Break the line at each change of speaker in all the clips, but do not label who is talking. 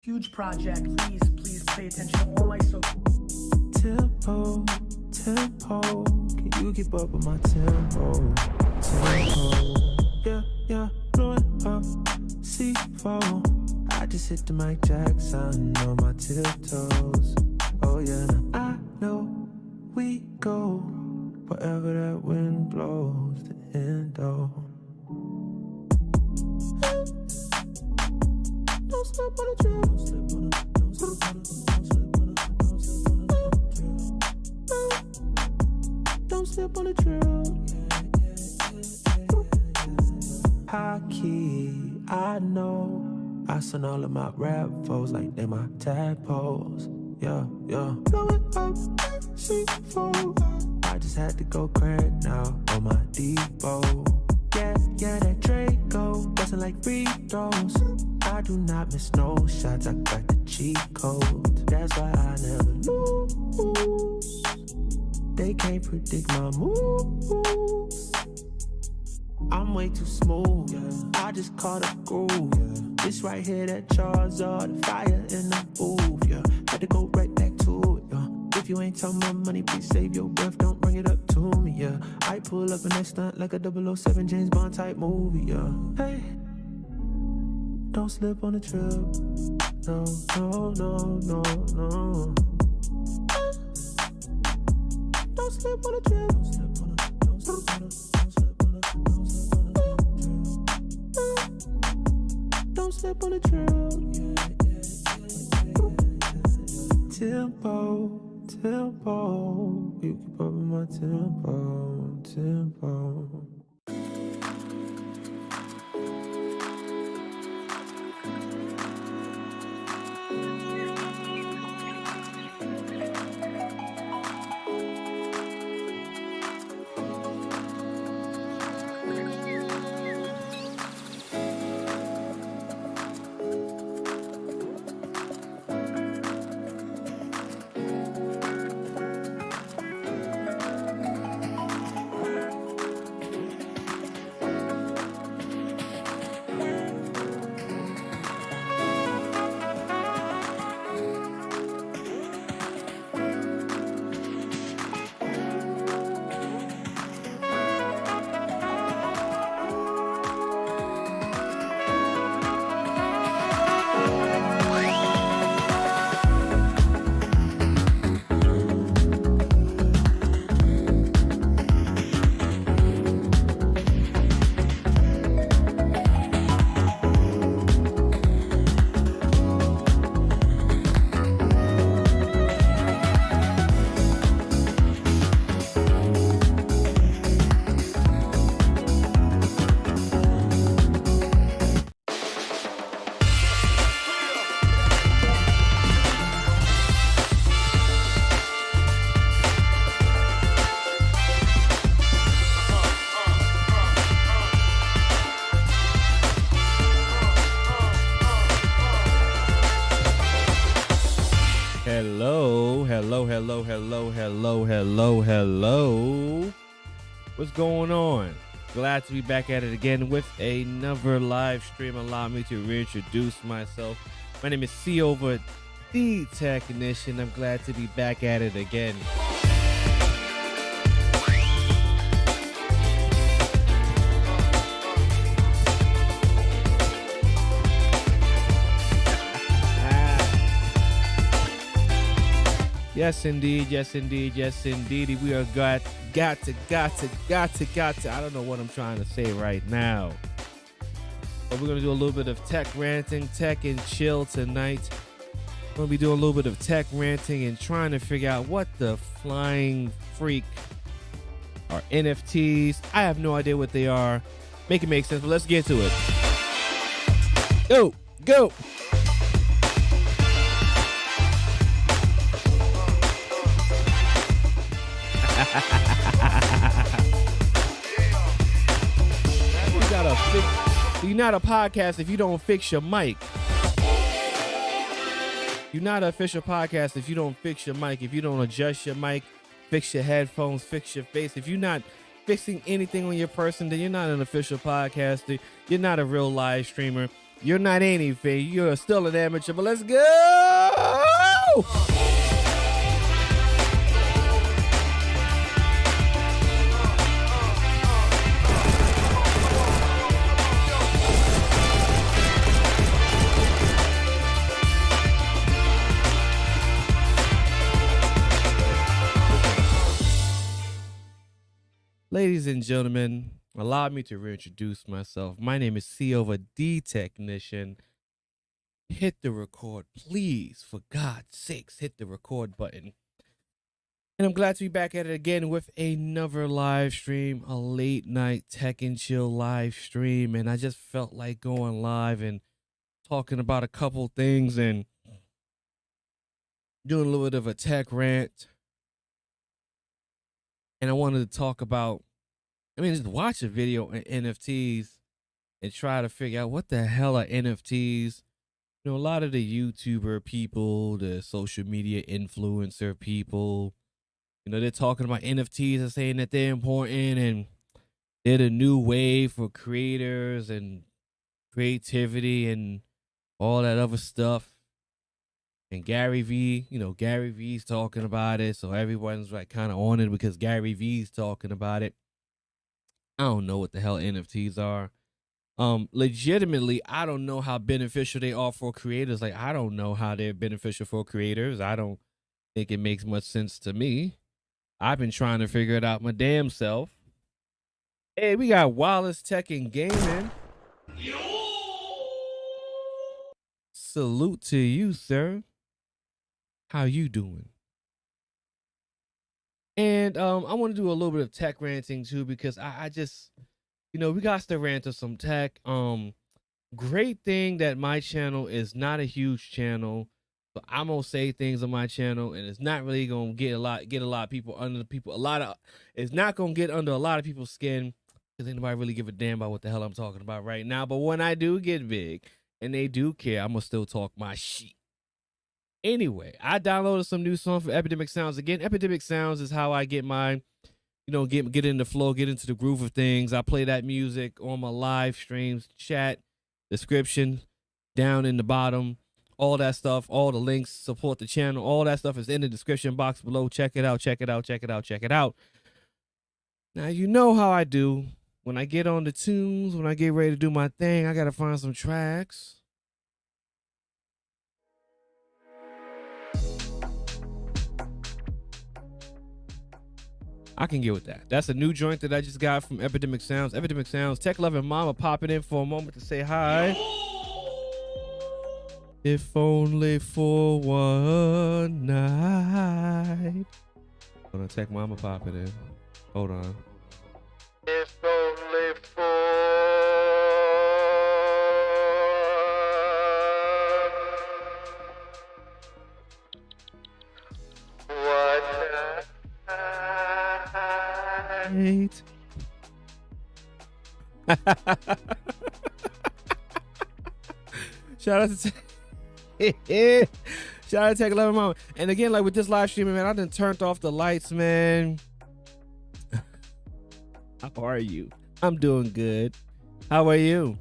Huge project. Please pay attention. All my so.
Tempo, can you keep up with my tempo? Yeah, blowing up, C4. I just hit the Mike Jackson on my tiptoes. Oh yeah, I know we go wherever that wind blows. The endo. Don't slip on the trail. Don't slip on the. Don't slip on the. Don't slip on the trail. High key, I know. I send all of my rap foes like they my tadpoles. Yeah. Blowing up, C4. I just had to go crack now on my Depot. Yeah, that Draco bustin' like free throws. I do not miss no shots, I got the cheat code. That's why I never lose. They can't predict my moves. I'm way too smooth, yeah. I just caught a groove, yeah. This right here, that Charizard, the fire in the booth, yeah. Had to go right back to it, yeah. If you ain't talking my money, please save your breath, don't bring it up to me, yeah. I pull up in that stunt like a 007 James Bond type movie, yeah. Hey, don't slip on the trip, no. Don't slip on the trail. Don't slip on the. Don't slip on the. Don't slip on the trail. Tempo. You keep up with my tempo.
Hello. What's going on? Glad to be back at it again with another live stream. Allow me to reintroduce myself. My name is CoVa, the Technician. I'm glad to be back at it again. Yes, indeed. We are got to. I don't know what I'm trying to say right now. But we're going to do a little bit of tech ranting, tech and chill tonight. We're going to be doing a little bit of tech ranting and trying to figure out what the flying freak are NFTs. I have no idea what they are. Make it make sense, but let's get to it. Go. You're not a podcast if you don't fix your mic. You're not an official podcast if you don't fix your mic, if you don't adjust your mic, fix your headphones, fix your face. If you're not fixing anything on your person, then you're not an official podcaster. You're not a real live streamer. You're not anything. You're still an amateur, but let's go. Ladies and gentlemen, allow me to reintroduce myself. My name is CoVa, the technician. Hit the record, please. For God's sakes, hit the record button. And I'm glad to be back at it again with another live stream, a late night tech and chill live stream. And I just felt like going live and talking about a couple things and doing a little bit of a tech rant. And I wanted to talk about, just watch a video on NFTs and try to figure out what the hell are NFTs. A lot of the YouTuber people, the social media influencer people, they're talking about NFTs and saying that they're important and they're the new wave for creators and creativity and all that other stuff. And Gary V's talking about it. So everyone's like kind of on it because Gary V's talking about it. I don't know what the hell NFTs are. Legitimately, I don't know how beneficial they are for creators. Like, I don't know how they're beneficial for creators. I don't think it makes much sense to me. I've been trying to figure it out my damn self. Hey, we got Wallace Tech and Gaming. Salute to you, sir. How you doing? And I want to do a little bit of tech ranting too, because I just, we got to rant of some tech. Great thing that my channel is not a huge channel, so I'm gonna say things on my channel, and it's not really gonna get a lot of people under the people. It's not gonna get under a lot of people's skin because ain't nobody really give a damn about what the hell I'm talking about right now. But when I do get big and they do care, I'm gonna still talk my shit. Anyway, I downloaded some new song for Epidemic Sounds. Again, Epidemic Sounds is how I get my, get in the flow, get into the groove of things. I play that music on my live streams, chat, description, down in the bottom, all that stuff, all the links, support the channel, all that stuff is in the description box below. Check it out, check it out, check it out, check it out. Now, you know how I do. When I get on the tunes, when I get ready to do my thing, I got to find some tracks. I can get with that. That's a new joint that I just got from Epidemic Sounds. Epidemic Sounds. Tech Loving Mama popping in for a moment to say hi. If only for one night. Hold on, Tech Mama popping in. Hold on. If only for right. Shout out to Tech 11 Mama. And again, like with this live streaming, man, I done turned off the lights, man. How are you? I'm doing good. How are you?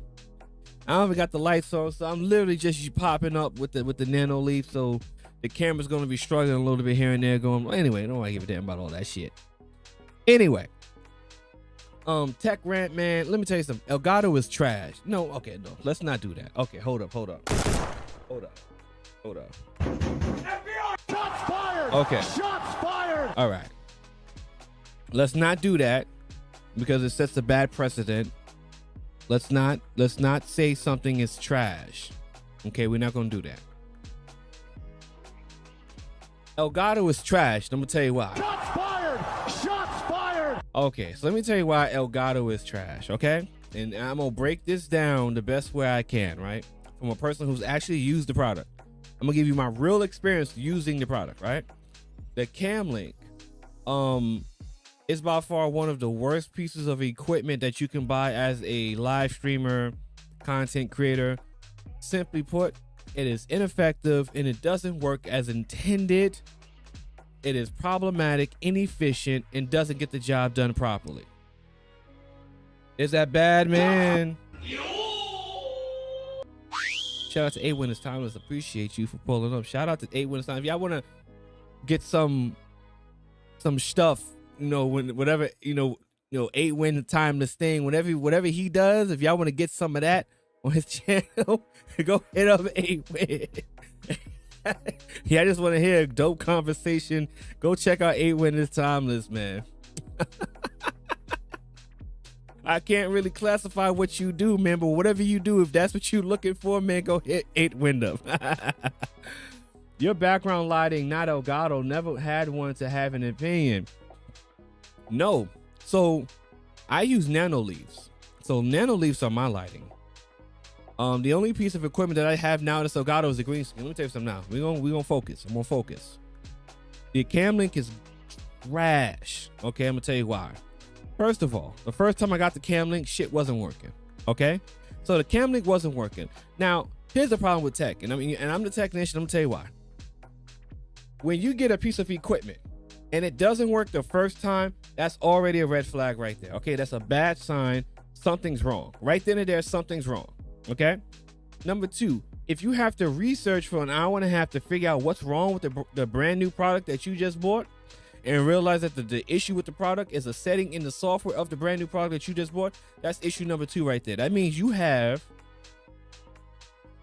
I don't even got the lights on, so I'm literally just popping up with the nano leaf, so the camera's gonna be struggling a little bit here and there going, well, anyway, don't want to give a damn about all that shit. Anyway, tech rant, man. Let me tell you something. Elgato is trash. No, okay, no. Let's not do that. Okay, hold up. FBI! Shots fired! Okay. Shots fired! All right. Let's not do that because it sets a bad precedent. Let's not say something is trash. Okay, we're not gonna do that. Elgato is trash. I'm gonna tell you why. Shots fired! Shots fired! Okay, so let me tell you why Elgato is trash, okay? And I'm gonna break this down the best way I can, right? From a person who's actually used the product. I'm gonna give you my real experience using the product, right? The Camlink is by far one of the worst pieces of equipment that you can buy as a live streamer, content creator. Simply put, it is ineffective and it doesn't work as intended. It is problematic, inefficient, and doesn't get the job done properly. Is that bad, man? Shout out to 8 Winners Timeless. Appreciate you for pulling up. Shout out to 8 Winners Timeless. If y'all want to get some stuff, whatever, 8 Win Timeless thing, whatever he does, if y'all want to get some of that on his channel, go hit up 8 Win. Yeah, I just want to hear a dope conversation. Go check out 8 Winners Timeless, man. I can't really classify what you do, man, but whatever you do, if that's what you're looking for, man, go hit 8 Wind. Your background lighting, not Elgato, never had one to have an opinion. No. So I use nano leaves. So nano leaves are my lighting. The only piece of equipment that I have now that's Elgato is the green screen. Let me tell you something now. We're gonna focus. I'm gonna focus. The Cam Link is trash. Okay, I'm gonna tell you why. First of all, the first time I got the Cam Link, shit wasn't working. Okay? So the Cam Link wasn't working. Now, here's the problem with tech, and I'm the technician, I'm gonna tell you why. When you get a piece of equipment and it doesn't work the first time, that's already a red flag right there. Okay, that's a bad sign. Something's wrong. Right then and there, something's wrong. Okay? Number two, if you have to research for an hour and a half to figure out what's wrong with the brand new product that you just bought, and realize that the issue with the product is a setting in the software of the brand new product that you just bought, that's issue number 2 right there. That means you have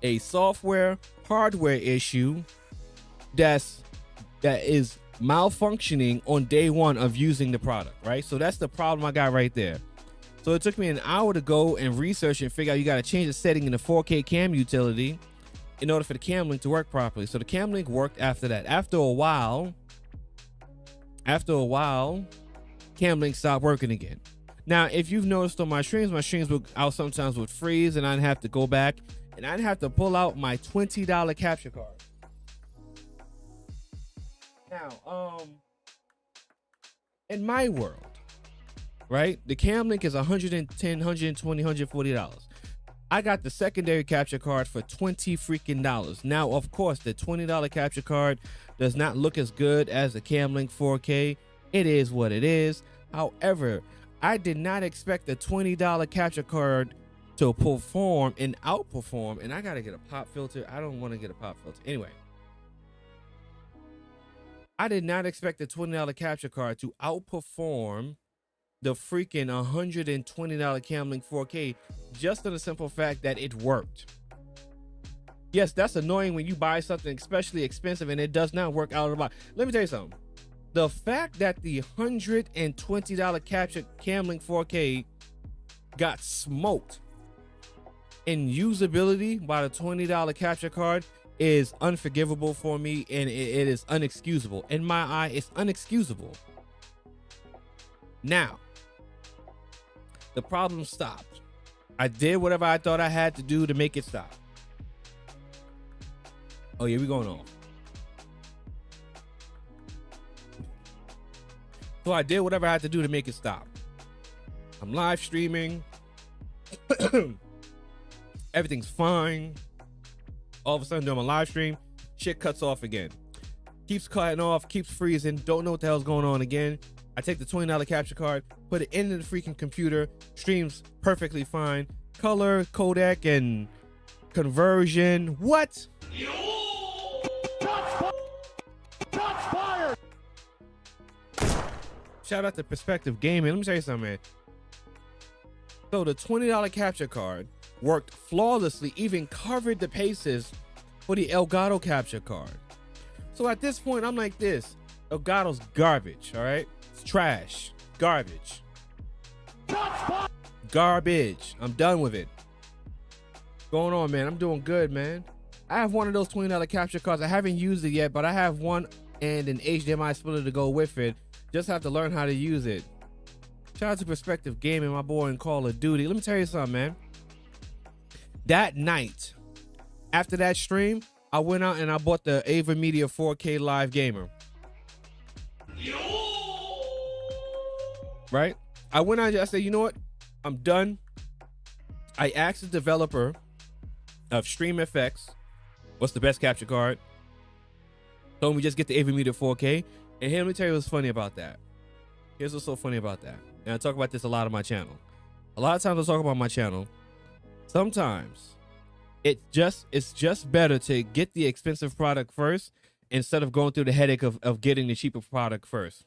a software hardware issue that is malfunctioning on day 1 of using the product, right? So that's the problem I got right there. So it took me an hour to go and research and figure out you got to change the setting in the 4K cam utility in order for the Cam Link to work properly. So the Cam Link worked after that. After a while, Cam Link stopped working again. Now, if you've noticed on my streams sometimes would freeze, and I'd have to go back and I'd have to pull out my $20 capture card. Now, in my world, right, the Cam Link is $110, $120, $140. I got the secondary capture card for $20 freaking dollars. Now, of course, the $20 capture card does not look as good as the Cam Link 4K. It is what it is. However, I did not expect the $20 capture card to perform and outperform. And I got to get a pop filter. I don't want to get a pop filter. Anyway, I did not expect the $20 capture card to outperform the freaking $120 Cam Link 4K, just on the simple fact that it worked. Yes, that's annoying when you buy something especially expensive and it does not work out of the box. Let me tell you something. The fact that the $120 capture Cam Link 4K got smoked in usability by the $20 capture card is unforgivable for me, and it is unexcusable. In my eye, it's unexcusable. Now, the problem stopped. I did whatever I thought I had to do to make it stop. Oh yeah, we going on. So I did whatever I had to do to make it stop. I'm live streaming. Everything's fine. All of a sudden during my live stream, shit cuts off again. Keeps cutting off, keeps freezing. Don't know what the hell's going on again. I take the $20 capture card, put it into the freaking computer, streams perfectly fine. Color, codec, and conversion. What? Shout out to Perspective Gaming. Let me tell you something, man. So the $20 capture card worked flawlessly, even covered the paces for the Elgato capture card. So at this point, I'm like this. Elgato's garbage, all right? It's trash. Garbage. Garbage. I'm done with it. Going on, man. I'm doing good, man. I have one of those $20 capture cards. I haven't used it yet, but I have one and an HDMI splitter to go with it. Just have to learn how to use it. Shout out to Perspective Gaming, my boy in Call of Duty. Let me tell you something, man. That night, after that stream, I went out and I bought the Ava Media 4K Live Gamer. Right? I went out and I said, you know what? I'm done. I asked the developer of StreamFX, what's the best capture card? Told me just get the Ava Media 4K. And here, let me tell you what's funny about that. Here's what's so funny about that. And I talk about this a lot on my channel. A lot of times I talk about my channel. Sometimes It's just better to get the expensive product first instead of going through the headache of getting the cheaper product first.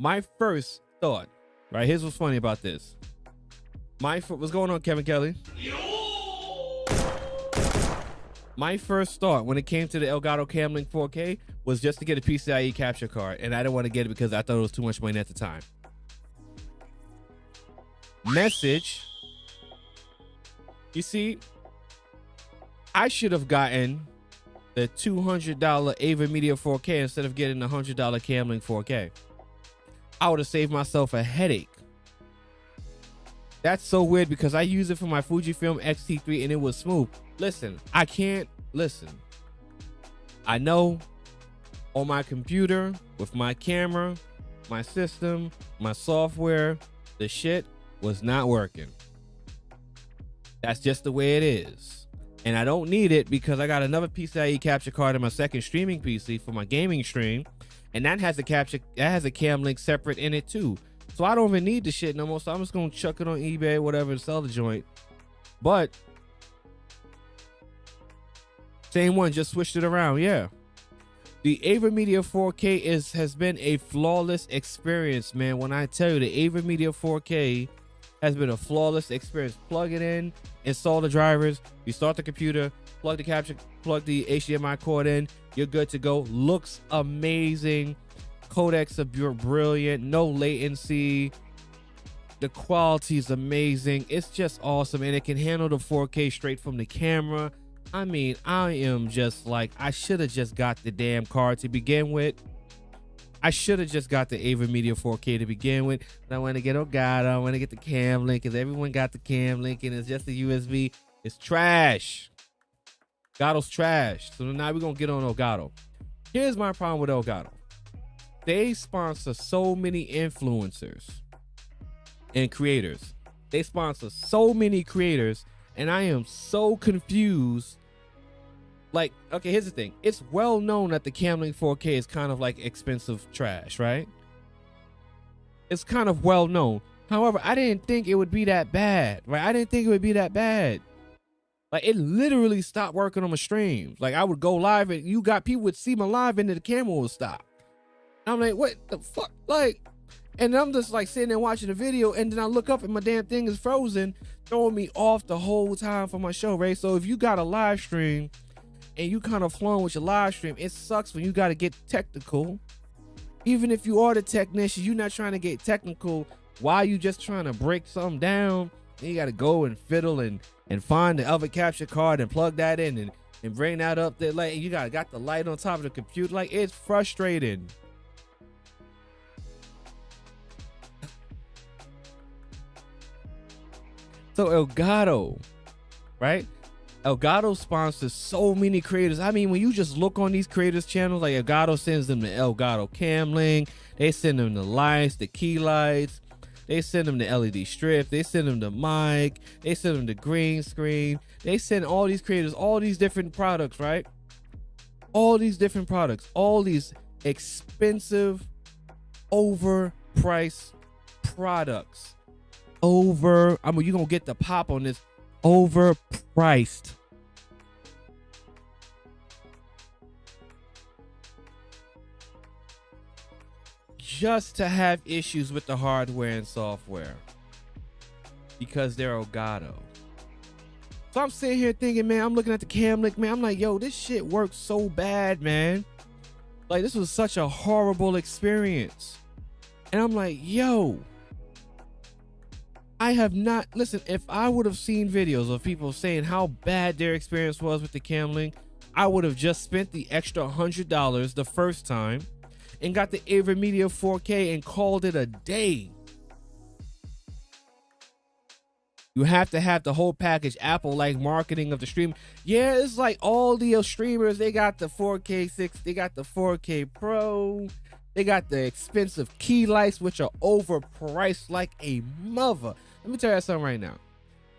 My first thought, right? Here's what's funny about this. What's going on, Kevin Kelly? My first thought when it came to the Elgato Camlink 4K was just to get a PCIe capture card, and I didn't want to get it because I thought it was too much money at the time. Message. You see, I should have gotten the $200 Ava Media 4K instead of getting the $100 Camlink 4K. I would have saved myself a headache. That's so weird because I use it for my Fujifilm X-T3 and it was smooth. Listen, I can't listen. I know on my computer with my camera, my system, my software, the shit was not working. That's just the way it is. And I don't need it because I got another PCIe capture card in my second streaming PC for my gaming stream. And that has a Camlink separate in it too. So I don't even need the shit no more. So I'm just gonna chuck it on eBay or whatever and sell the joint. But same one, just switched it around. Yeah. The Ava Media 4K has been a flawless experience, man. When I tell you, the Ava Media 4K has been a flawless experience. Plug it in, install the drivers, you start the computer, plug the HDMI cord in, you're good to go. Looks amazing. Codecs are brilliant, no latency. The quality is amazing. It's just awesome, and it can handle the 4K straight from the camera. I mean, I am just like, I should have just got the damn card to begin with. I should have just got the Ava Media 4K to begin with. But I want to get Elgato. I want to get the Camlink because everyone got the Camlink and it's just a USB. It's trash. Elgato's trash. So now we're going to get on Elgato. Here's my problem with Elgato. They sponsor so many influencers and creators. They sponsor so many creators, and I am so confused. Like, okay, here's the thing. It's well known that the Camlink 4K is kind of like expensive trash, right? It's kind of well known. However, I didn't think it would be that bad, right? I didn't think it would be that bad. Like, it literally stopped working on my streams. Like, I would go live and people would see my live and then the camera would stop. I'm like, what the fuck? Like, and I'm just like sitting there watching the video, and then I look up and my damn thing is frozen, throwing me off the whole time for my show, right? So if you got a live stream and you kind of flowing with your live stream, it sucks when you got to get technical. Even if you are the technician, you're not trying to get technical while you just trying to break something down. Then you got to go and fiddle and find the other capture card and plug that in and bring that up there. Like, you got the light on top of the computer. Like, it's frustrating. So Elgato, right? Elgato sponsors so many creators. I mean, when you just look on these creators' channels, like Elgato sends them the Elgato Camlink, they send them the lights, the key lights, they send them the LED strip, they send them the mic, they send them the green screen, they send all these creators all these different products, right? All these different products, all these expensive, overpriced products. You're gonna get the pop on this. Overpriced. Just to have issues with the hardware and software because they're Elgato. So I'm sitting here thinking, man, I'm looking at the Camlink, man. I'm like, yo, this shit works so bad, man. Like, this was such a horrible experience. And I'm like, yo, I have not, listen, if I would have seen videos of people saying how bad their experience was with the Camlink, I would have just spent the extra $100 the first time and got the Ava Media 4K and called it a day. You have to have the whole package. Apple like marketing of the stream. Yeah, it's like all the streamers, they got the 4K 6, they got the 4K Pro, they got the expensive key lights, which are overpriced like a mother. Let me tell you something right now.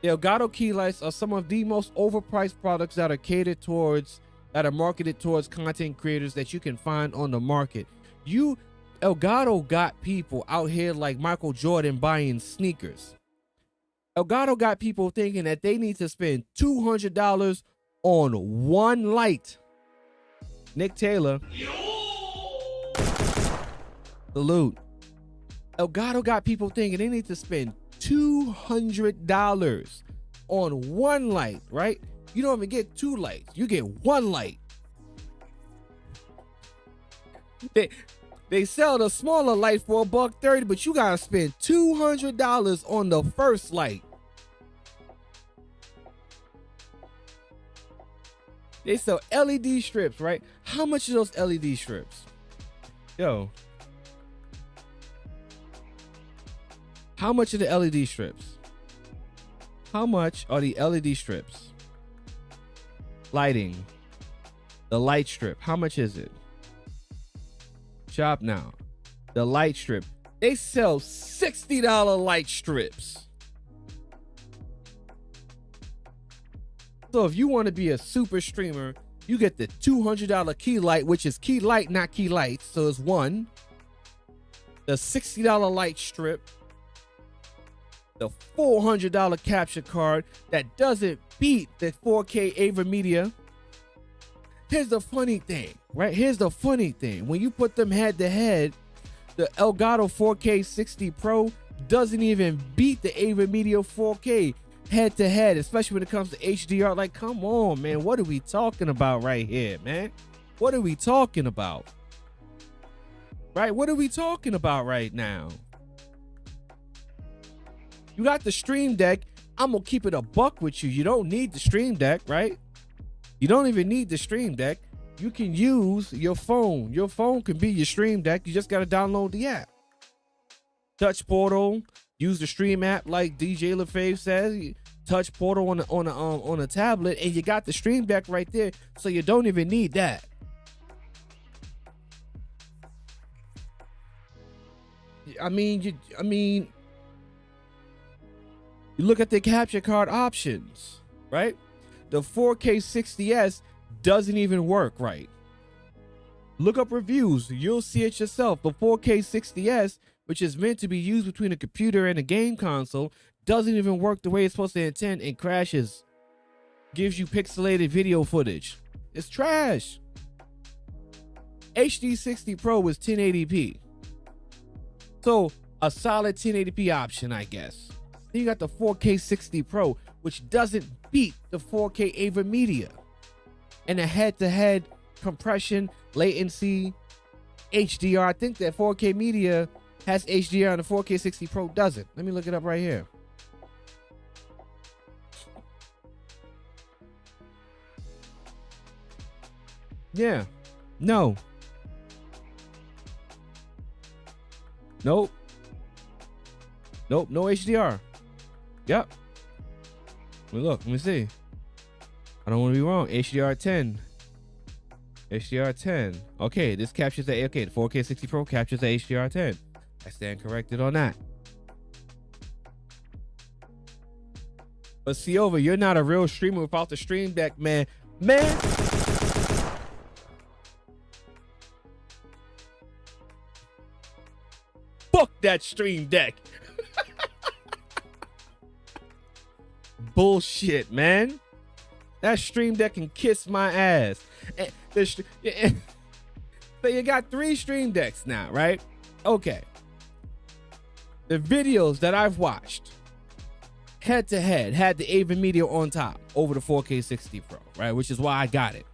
The Elgato key lights are some of the most overpriced products that are marketed towards content creators that you can find on the market. Elgato got people out here like Michael Jordan buying sneakers. Elgato got people thinking that they need to spend $200 on one light. Nick Taylor. Salute. Elgato got people thinking they need to spend $200 on one light, right? You don't even get two lights. You get one light. They sell the smaller light for $130, but you gotta spend $200 on the first light. They sell LED strips, right? How much are those LED strips? Yo. How much are the LED strips? How much are the LED strips? Lighting. The light strip. How much is it? Shop now. The light strip. They sell $60 light strips. So if you want to be a super streamer, you get the $200 key light, which is key light, not key lights. So it's one. The $60 light strip. The $400 capture card that doesn't beat the 4K Ava Media. Here's the funny thing, right? Here's the funny thing. When you put them head to head, the Elgato 4K 60 Pro doesn't even beat the Ava Media 4K head to head, especially when it comes to HDR. Like, come on, man. What are we talking about right here, man? What are we talking about? Right? What are we talking about right now? You got the Stream Deck. I'm going to keep it a buck with you. You don't need the Stream Deck, right? You don't even need the Stream Deck. You can use your phone. Your phone can be your Stream Deck. You just got to download the app. Touch Portal. Use the Stream app like DJ LaFave says. Touch Portal on a tablet, and you got the Stream Deck right there, so you don't even need that. I mean, you look at the capture card options, right? The 4K 60S doesn't even work right. Look up reviews. You'll see it yourself. The 4K 60S, which is meant to be used between a computer and a game console, doesn't even work the way it's supposed to intend and crashes. Gives you pixelated video footage. It's trash. HD 60 Pro is 1080p. So a solid 1080p option, I guess. Then you got the 4K 60 Pro, which doesn't beat the 4K Ava Media. And the head-to-head compression, latency, HDR. I think that 4K Media has HDR and the 4K 60 Pro doesn't. Let me look it up right here. Yeah. No. Nope. Nope. No HDR. Yep. Let me see. I don't want to be wrong. HDR 10. HDR 10. Okay, this captures the the 4K 60 Pro captures the HDR 10. I stand corrected on that. But CoVa, you're not a real streamer without the Stream Deck, man. Man. Fuck that Stream Deck. Bullshit, man. That Stream Deck can kiss my ass. So you got 3 Stream Decks now, right? Okay. The videos that I've watched head to head had the Ava Media on top over the 4K 60 Pro, right? Which is why I got it.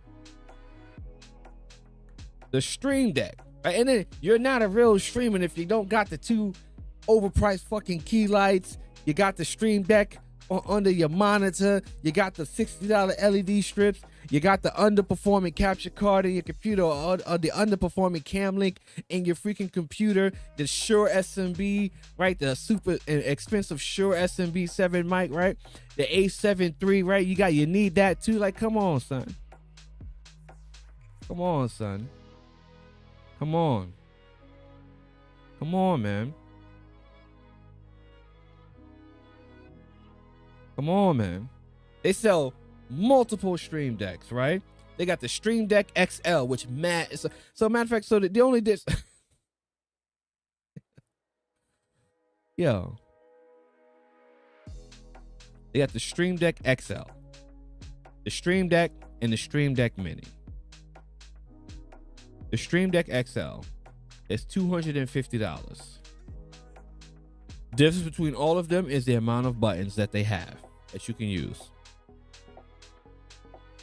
The Stream Deck, right? And then you're not a real streamer if you don't got the 2 overpriced fucking key lights. You got the Stream Deck under your monitor. You got the $60 LED strips. You got the underperforming capture card in your computer, or the underperforming cam link in your freaking computer. The Shure SMB, right? The super expensive Shure SMB 7 mic, right? The A7 III, right? You need that too. Like, come on, son. Come on, son. Come on. Come on, man. Come on, man. They sell multiple Stream Decks, right? They got the Stream Deck XL, which so matter of fact, so the only this yo, they got the Stream Deck XL. the Stream Deck and the Stream Deck Mini. The Stream Deck XL is $250. Difference between all of them is the amount of buttons that they have that you can use.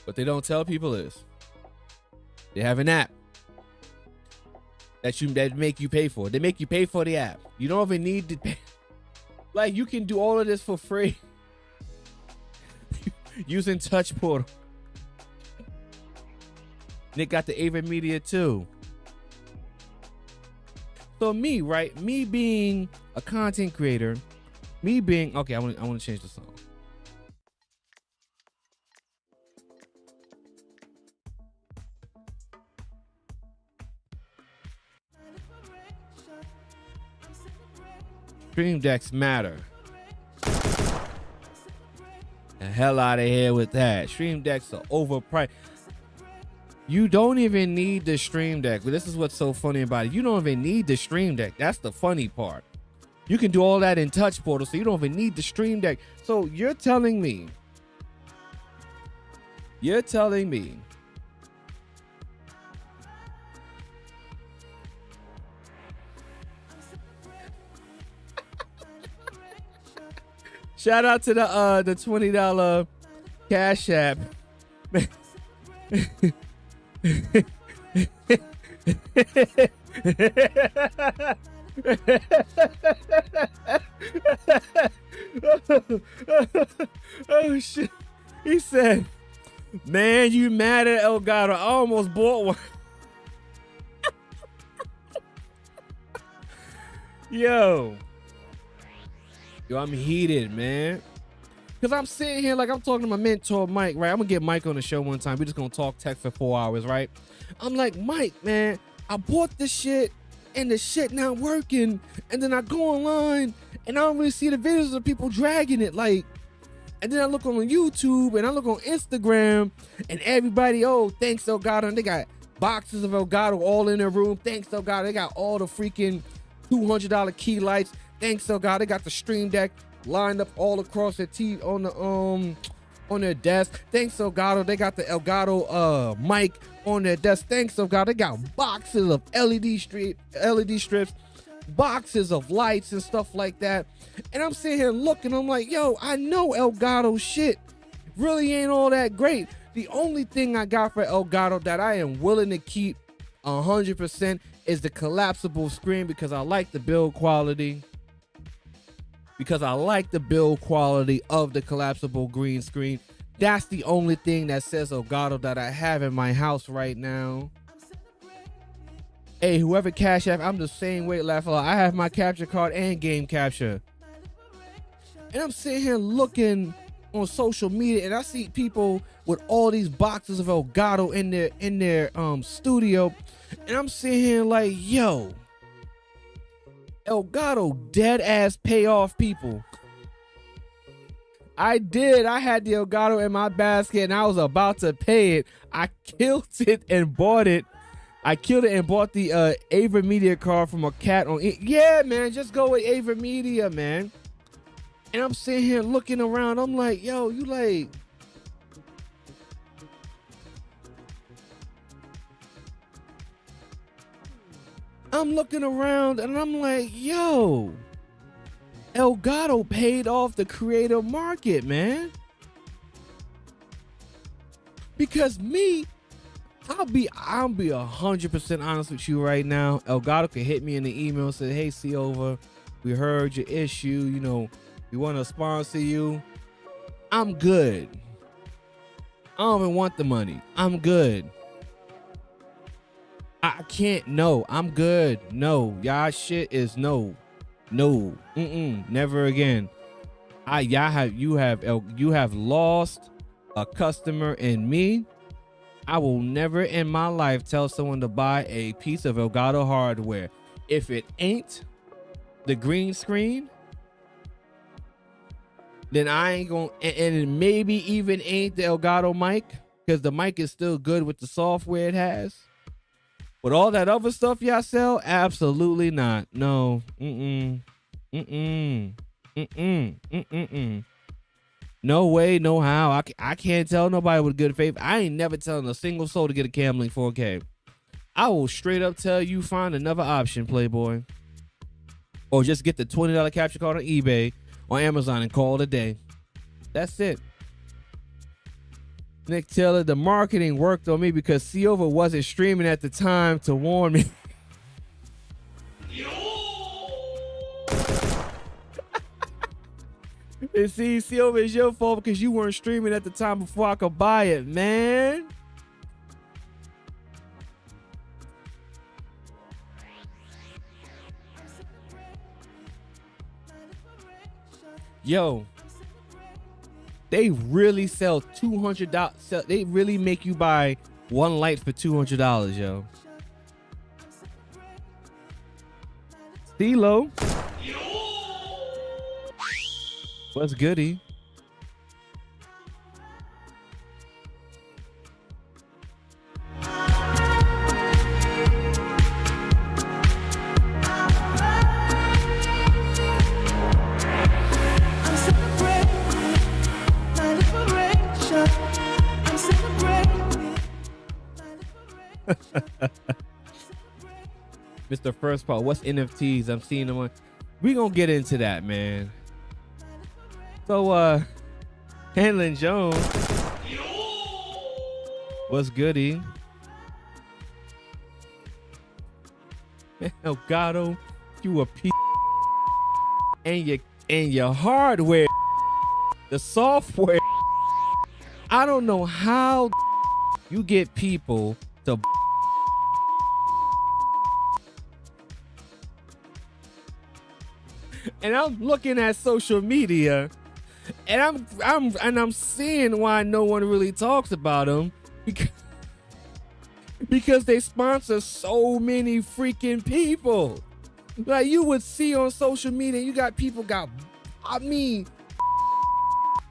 What they don't tell people is they have an app that make you pay for. They make you pay for the app. You don't even need to pay. Like, you can do all of this for free using Touch Portal. Nick got the Ava Media too. So me, right? Me being a content creator, me being okay. I want to change the song. Stream Decks matter. The hell out of here with that. Stream Decks are overpriced. You don't even need the Stream Deck. But this is what's so funny about it. You don't even need the Stream Deck. That's the funny part. You can do all that in Touch Portal, so you don't even need the Stream Deck. So you're telling me shout out to the $20 Cash App. Oh shit. He said, man, you mad at Elgato? I almost bought one. Yo, I'm heated, man. Because I'm sitting here like I'm talking to my mentor, Mike, right? I'm going to get Mike on the show one time. We're just going to talk tech for 4 hours, right? I'm like, Mike, man, I bought this shit and the shit not working. And then I go online and I don't really see the videos of people dragging it. Like, and then I look on YouTube and I look on Instagram and everybody, oh, thanks Elgato. And they got boxes of Elgato all in their room. Thanks Elgato. They got all the freaking $200 key lights. Thanks Elgato. They got the Stream Deck lined up all across their TV on their desk. Thanks Elgato. They got the Elgato mic on their desk. Thanks Elgato. They got boxes of LED strips, boxes of lights and stuff like that. And I'm sitting here looking, I'm like, yo, I know Elgato shit really ain't all that great. The only thing I got for Elgato that I am willing to keep 100% is the collapsible screen, because I like the build quality. Because I like the build quality of the collapsible green screen. That's the only thing that says Elgato that I have in my house right now. Hey, whoever Cash App, I'm the same way, Laughalo. I have my capture card and game capture. And I'm sitting here looking on social media and I see people with all these boxes of Elgato in their studio. And I'm sitting here like, yo, Elgato dead ass pay off people. I did. I had the Elgato in my basket and I was about to pay it. I killed it and bought it. I killed it and bought the Ava Media card from a cat on it. Yeah, man, just go with Ava Media, man. And I'm sitting here looking around. I'm like, yo, you like... I'm looking around and I'm like, yo, Elgato paid off the creator market, man. Because me, I'll be 100% honest with you right now. Elgato could hit me in the email and say, hey, CoVa, we heard your issue. You know, we want to sponsor you. I'm good. I don't even want the money. I'm good. I can't. No, I'm good. No, y'all shit is no. Never again. You have lost a customer in me. I will never in my life tell someone to buy a piece of Elgato hardware if it ain't the green screen. Then I ain't gonna, and it maybe even ain't the Elgato mic, because the mic is still good with the software it has. But all that other stuff y'all sell, absolutely not. No. No way, no how. I can't tell nobody with good faith. I ain't never telling a single soul to get a Camlink 4K. I will straight up tell you find another option, Playboy. Or just get the $20 capture card on eBay or Amazon and call it a day. That's it. Nick Taylor, the marketing worked on me because CoVa wasn't streaming at the time to warn me. And see, CoVa, is your fault because you weren't streaming at the time before I could buy it, man. Yo, they really sell $200. They really make you buy one light for $200, yo. CeeLo. What's goody? Mr. First Part, what's NFTs? I'm seeing them on. We gonna get into that, man. So, Hanlon Jones, what's goody? Elgato, you a piece, and your hardware, the software. I don't know how you get people to. And I'm looking at social media, and I'm seeing why no one really talks about them, because they sponsor so many freaking people. Like you would see on social media, you got people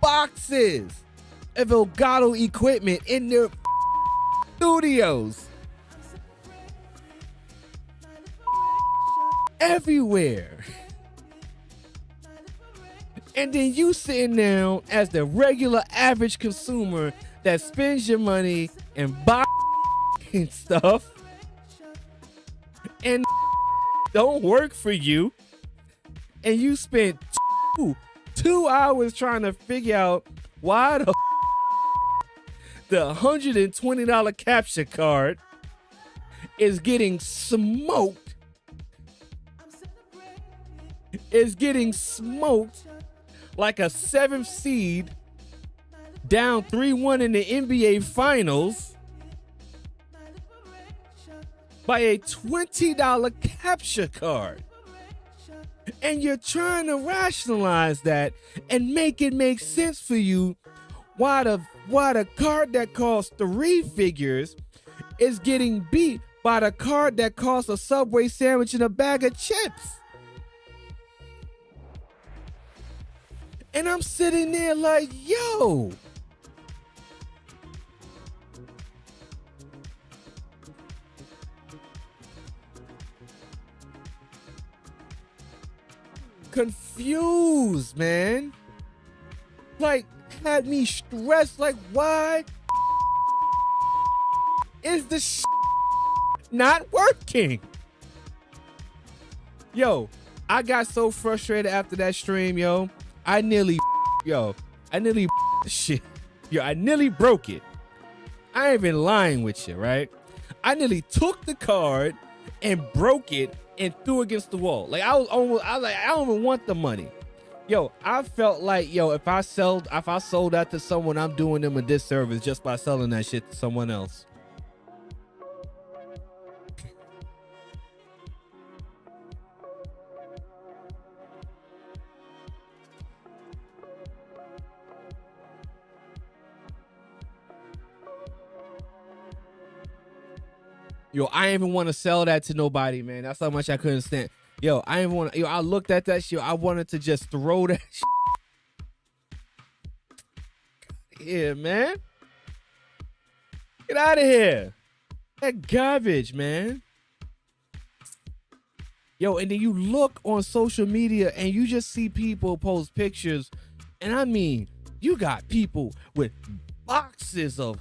boxes of Elgato equipment in their studios. Everywhere. And then you sitting down as the regular average consumer that spends your money and buy stuff and don't work for you, and you spent two hours trying to figure out why the $120 capture card is getting smoked. Like a 7th seed down 3-1 in the NBA Finals by a $20 capture card. And you're trying to rationalize that and make it make sense for you why the card that costs 3 figures is getting beat by the card that costs a Subway sandwich and a bag of chips. And I'm sitting there like, yo. Confused, man. Like, had me stressed, like, why is the not working? Yo, I got so frustrated after that stream, yo. I nearly shit. Yo, I nearly broke it. I ain't even lying with you, right? I nearly took the card and broke it and threw it against the wall. Like I was like, I don't even want the money. Yo, I felt like, yo, if I sold that to someone, I'm doing them a disservice just by selling that shit to someone else. Yo, I ain't even want to sell that to nobody, man. That's how much I couldn't stand. Yo, I ain't want to. Yo, I looked at that shit. I wanted to just throw that shit. Yeah, man. Get out of here. That garbage, man. Yo, and then you look on social media and you just see people post pictures, and I mean You got people with boxes of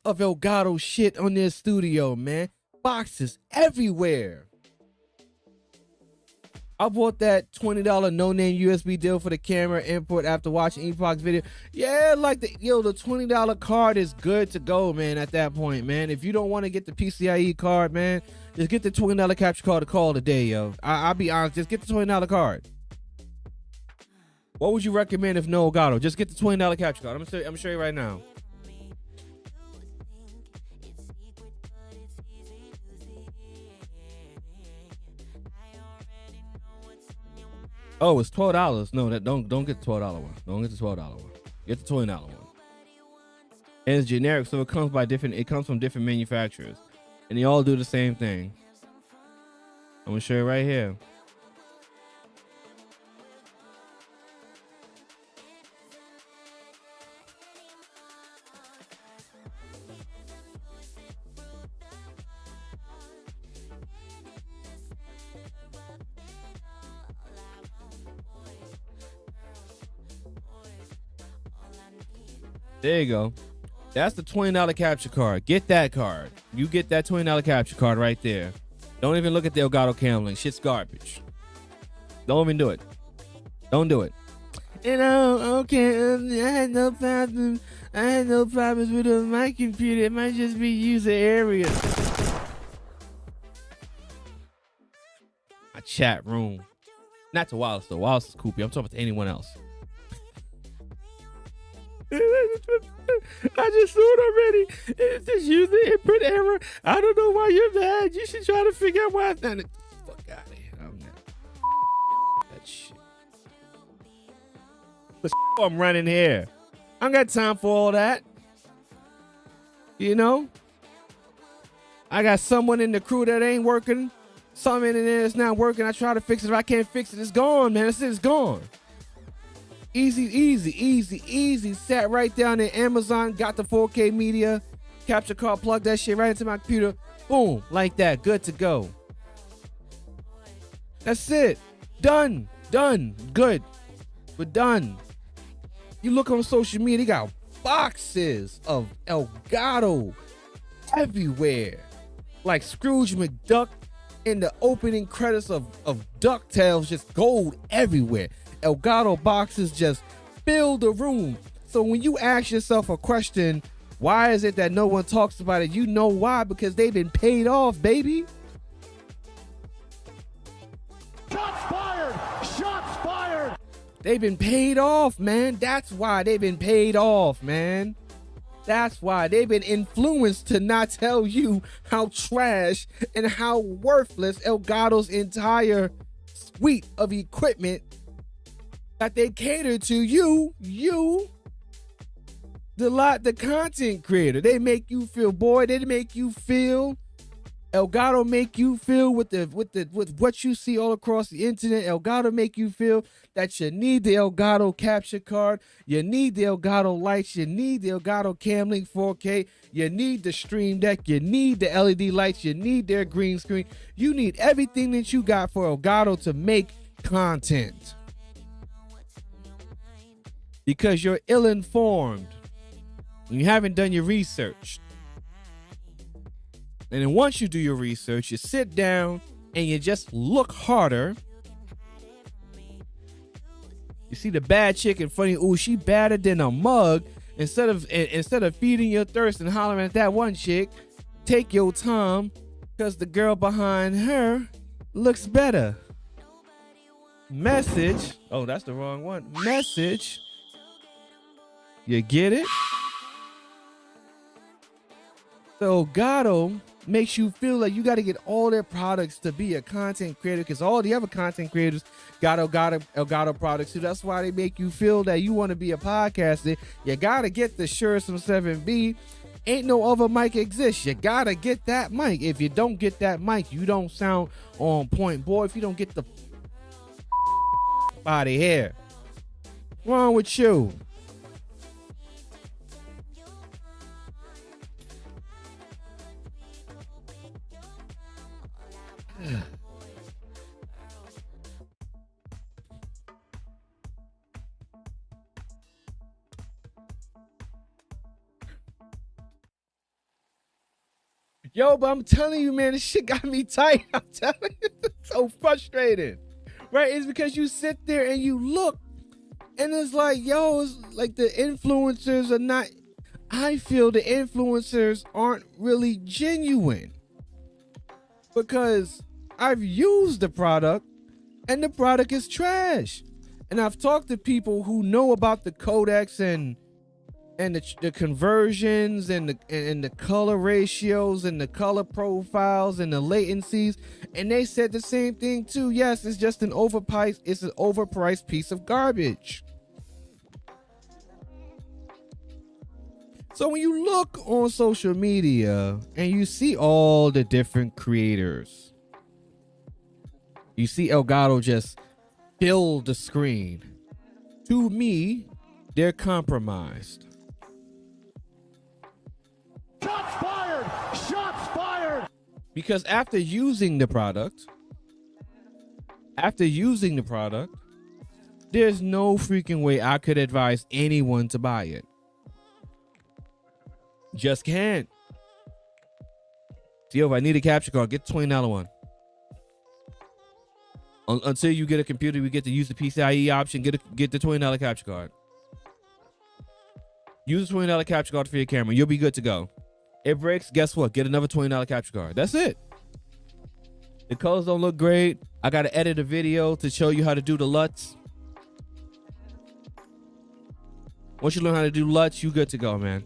Elgato shit on their studio, man. Boxes everywhere. I bought that $20 no-name USB deal for the camera input after watching Epoc's video. Yeah, like the $20 card is good to go, man, at that point, man. If you don't want to get the PCIe card, man, just get the $20 capture card to call it a day, yo. I'll be honest, just get the $20 card. What would you recommend if no Elgato? Just get the $20 capture card. I'm gonna show you right now. Oh, it's $12. No, don't get the $12 one. Don't get the $12 one. Get the $20 one. And it's generic, so it comes from different manufacturers. And they all do the same thing. I'm gonna show you right here. There you go. That's the $20 capture card. Get that card. You get that $20 capture card right there. Don't even look at the Elgato cam link. Shit's garbage. Don't even do it. Don't do it. Okay, I had no problems. I had no problems with my computer. It might just be user area. A chat room. Not to Wallace though. Wallace is Koopy. I'm talking about to anyone else. I just saw it already. It's just user input error. I don't know why you're mad. You should try to figure out why. Fuck out of here. I'm not. That shit. But I'm running here. I don't got time for all that. You know? I got someone in the crew that ain't working. Something in there that's not working. I try to fix it. If I can't fix it, it's gone, man. It's gone. Easy. Sat right down in Amazon, got the 4K media, capture card, plug that shit right into my computer. Boom, like that. Good to go. That's it. Done. Good. We're done. You look on social media, they got boxes of Elgato everywhere. Like Scrooge McDuck in the opening credits of DuckTales, just gold everywhere. Elgato boxes just fill the room. So when you ask yourself a question, why is it that no one talks about it? You know why? Because they've been paid off, baby.
Shots fired! Shots fired!
They've been paid off, man. That's why they've been paid off, man. That's why they've been influenced to not tell you how trash and how worthless Elgato's entire suite of equipment that they cater to you, the content creator. They make you feel, boy, they make you feel. Elgato make you feel with what you see all across the internet. Elgato make you feel that you need the Elgato capture card, you need the Elgato lights, you need the Elgato Camlink 4K, you need the Stream Deck, you need the LED lights, you need their green screen. You need everything that you got for Elgato to make content. Because you're ill-informed. You haven't done your research. And then once you do your research, you sit down and you just look harder. You see the bad chick in front of you. Ooh, she badder than a mug. Instead of feeding your thirst and hollering at that one chick, take your time, because the girl behind her looks better. Message. Oh, that's the wrong one. Message. You get it? So Elgato makes you feel like you got to get all their products to be a content creator, because all the other content creators got Elgato products too. That's why they make you feel that you want to be a podcaster. You got to get the Shure some 7B. Ain't no other mic exists. You got to get that mic. If you don't get that mic, you don't sound on point. Boy, if you don't get the out of here. What's wrong with you? Yo, but I'm telling you, man, this shit got me tight. I'm telling you, it's so frustrating. Right? It's because you sit there and you look, and it's like, yo, it's like the influencers are not, I feel the influencers aren't really genuine. Because I've used the product and the product is trash. And I've talked to people who know about the codecs and the conversions and the color ratios and the color profiles and the latencies, and they said the same thing too. Yes, it's just an overpriced piece of garbage. So when you look on social media and you see all the different creators, you see Elgato just fill the screen. To me, they're compromised.
Shots fired! Shots fired!
Because after using the product, there's no freaking way I could advise anyone to buy it. Just can't. Theo, if I need a capture card, get the $20 one. Until you get a computer, we get to use the PCIe option. Get the $20 capture card. Use the $20 capture card for your camera. You'll be good to go. It breaks, guess what? Get another $20 capture card. That's it. The colors don't look great. I got to edit a video to show you how to do the LUTs. Once you learn how to do LUTs, you good to go, man.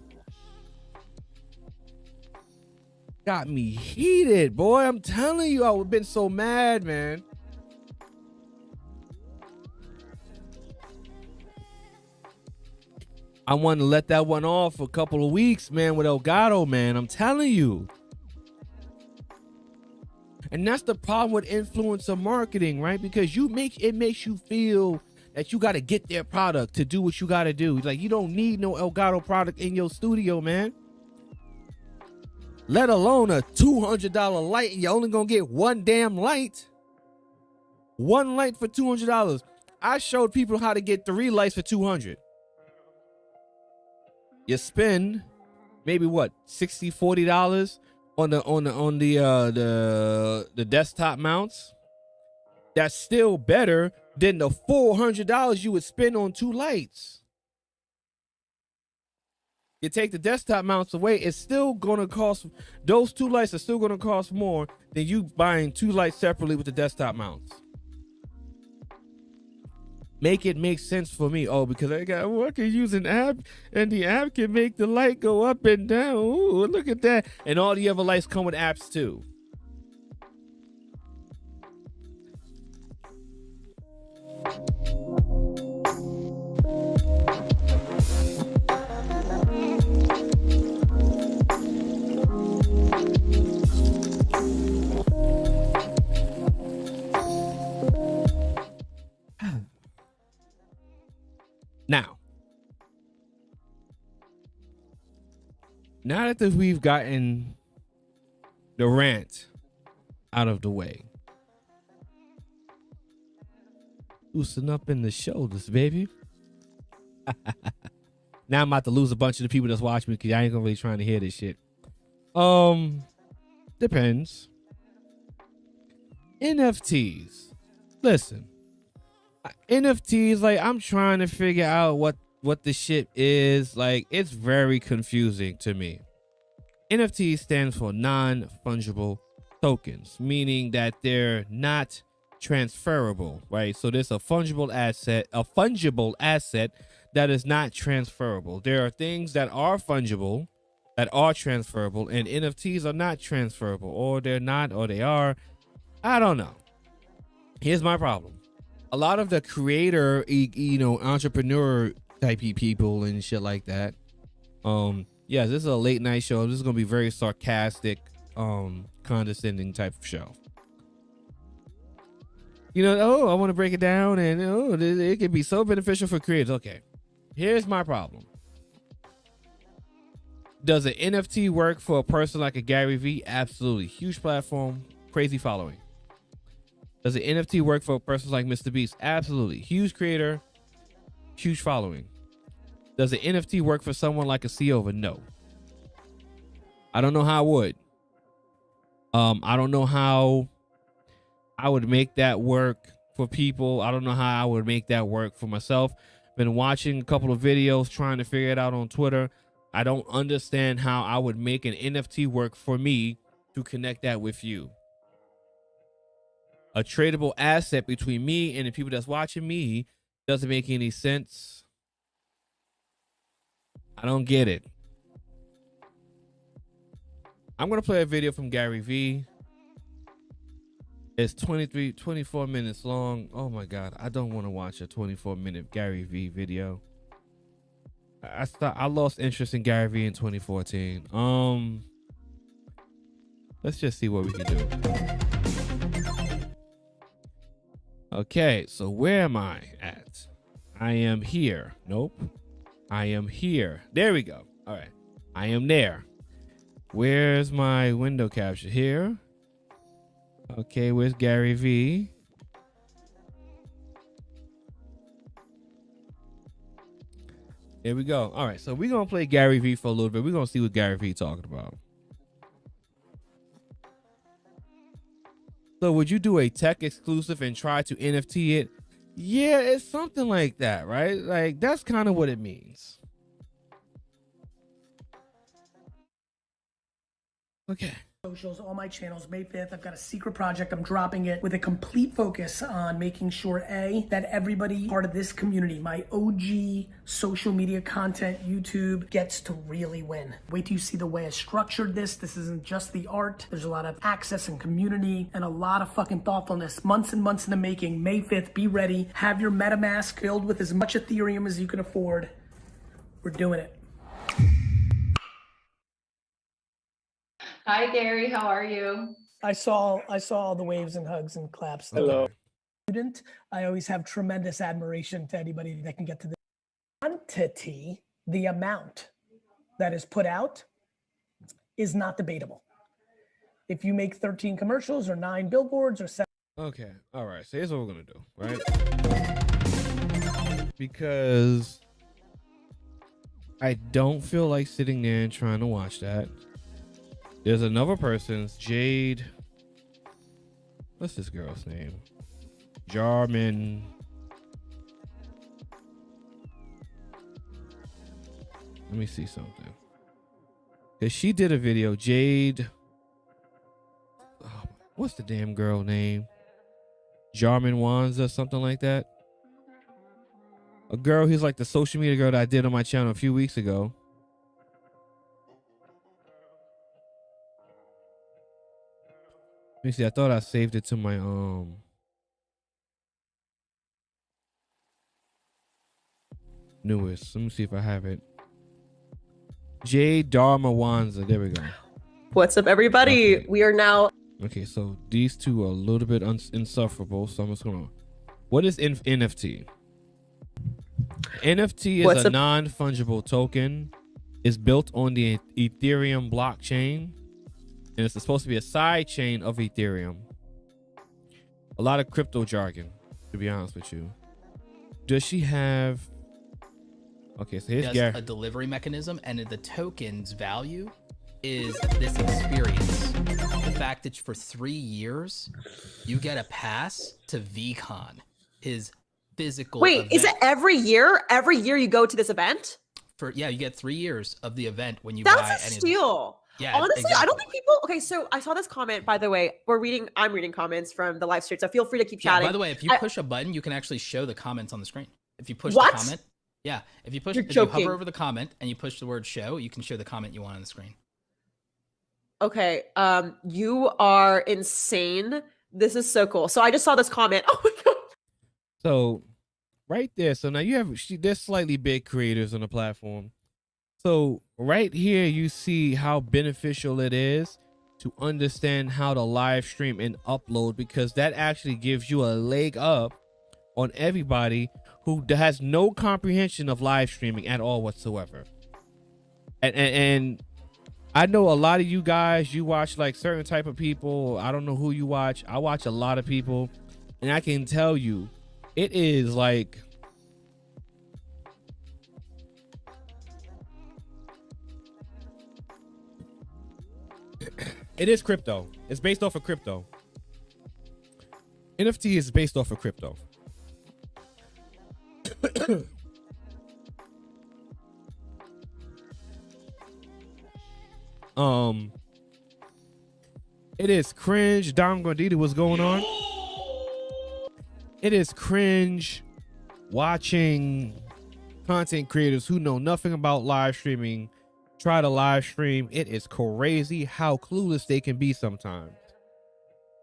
Got me heated, boy. I'm telling you, I would have been so mad, man. I wanted to let that one off for a couple of weeks, man, with Elgato, man. I'm telling you. And that's the problem with influencer marketing, right? Because it makes you feel that you got to get their product to do what you got to do. Like, you don't need no Elgato product in your studio, man. Let alone a $200 light, and you're only going to get one damn light. One light for $200. I showed people how to get 3 lights for $200. You spend maybe what, $60, $40 on the desktop mounts. That's still better than the $400 you would spend on 2 lights. You take the desktop mounts away, it's still gonna cost, those 2 lights are still gonna cost more than you buying 2 lights separately with the desktop mounts. Make it make sense for me. Oh, because I can use an app, and the app can make the light go up and down. Ooh, look at that. And all the other lights come with apps too. Now that we've gotten the rant out of the way, loosen up in the shoulders, baby. Now I'm about to lose a bunch of the people that's watching me because I ain't gonna really trying to hear this shit. Depends. NFTs. Listen, NFTs, like, I'm trying to figure out what the shit is. Like, it's very confusing to me. NFT stands for non-fungible tokens, meaning that they're not transferable, right? So there's a fungible asset that is not transferable. There are things that are fungible, that are transferable, and NFTs are not transferable, or they're not, or they are. I don't know. Here's my problem. A lot of the creator, entrepreneur type people and shit like that. Yes, this is a late night show. This is gonna be very sarcastic, condescending type of show. I want to break it down, and it can be so beneficial for creators. Okay, here's my problem. Does an NFT work for a person like a Gary Vee? Absolutely. Huge platform, crazy following. Does an NFT work for a person like Mr. Beast? Absolutely. Huge creator, huge following. Does an NFT work for someone like a CoVa? No. I don't know how it would. I don't know how I would make that work for people. I don't know how I would make that work for myself. Been watching a couple of videos trying to figure it out on Twitter. I don't understand how I would make an NFT work for me to connect that with you. A tradable asset between me and the people that's watching me doesn't make any sense. I don't get it. I'm going to play a video from Gary Vee. It's 24 minutes long. Oh my God. I don't want to watch a 24-minute Gary Vee video. I lost interest in Gary Vee in 2014. Let's just see what we can do. Okay, so where am I at? I am here. Nope. I am here. There we go. All right. I am there. Where's my window capture? Here. Okay, where's Gary Vee? Here we go. All right, so we're going to play Gary Vee for a little bit. We're going to see what Gary Vee talking about. So would you do a tech exclusive and try to NFT it? Yeah, it's something like that, right? Like, that's kind of what it means. Okay.
Socials, all my channels, May 5th. I've got a secret project. I'm dropping it with a complete focus on making sure, A, that everybody part of this community, my OG social media content, YouTube, gets to really win. Wait till you see the way I structured this. This isn't just the art. There's a lot of access and community and a lot of fucking thoughtfulness. Months and months in the making. May 5th, be ready. Have your MetaMask filled with as much Ethereum as you can afford. We're doing it.
Hi, Gary. How are you?
I saw all the waves and hugs and claps.
Hello.
Student, I always have tremendous admiration to anybody that can get to the quantity, the amount that is put out is not debatable. If you make 13 commercials or 9 billboards or 7.
Okay. All right. So here's what we're going to do, right? Because I don't feel like sitting there and trying to watch that. There's another person's Jade. What's this girl's name? Jarman. Let me see something. Cause she did a video. Jade. Oh, what's the damn girl name? Jarman Wanza, something like that. A girl who's like the social media girl that I did on my channel a few weeks ago. Let me see. I thought I saved it to my newest. Let me see if I have it. J Dharma Wanza. There we go.
What's up, everybody?
Okay.
We are now.
Okay, so these two are a little bit insufferable. So I'm just gonna. What is NFT? NFT is a non-fungible token. It's built on the Ethereum blockchain. And it's supposed to be a side chain of Ethereum. A lot of crypto jargon, to be honest with you. Does she have... Okay, so here's
a delivery mechanism, and the token's value is this experience. The fact that for 3 years, you get a pass to VCon, his physical event.
Is it every year? Every year you go to this event?
Yeah, you get 3 years of the event when you
buy
any.
That's a steal.
Yeah,
honestly,
exactly.
I don't think people. Okay, so I saw this comment. By the way, I'm reading comments from the live stream, so feel free to keep chatting.
By the way, if you push a button, you can actually show the comments on the screen. If you push the comment, if you hover over the comment and you push the word "show," you can show the comment you want on the screen.
Okay, you are insane. This is so cool. So I just saw this comment. Oh my god.
So, right there. So now you have there's slightly big creators on the platform. So right here, you see how beneficial it is to understand how to live stream and upload, because that actually gives you a leg up on everybody who has no comprehension of live streaming at all whatsoever. And I know a lot of you guys, you watch like certain type of people. I don't know who you watch. I watch a lot of people, and I can tell you, it is like... It is crypto. It's based off of crypto. NFT is based off of crypto. It is cringe. Dom Gordita, what's going on? It is cringe watching content creators who know nothing about live streaming try to live stream. It is crazy how clueless they can be sometimes.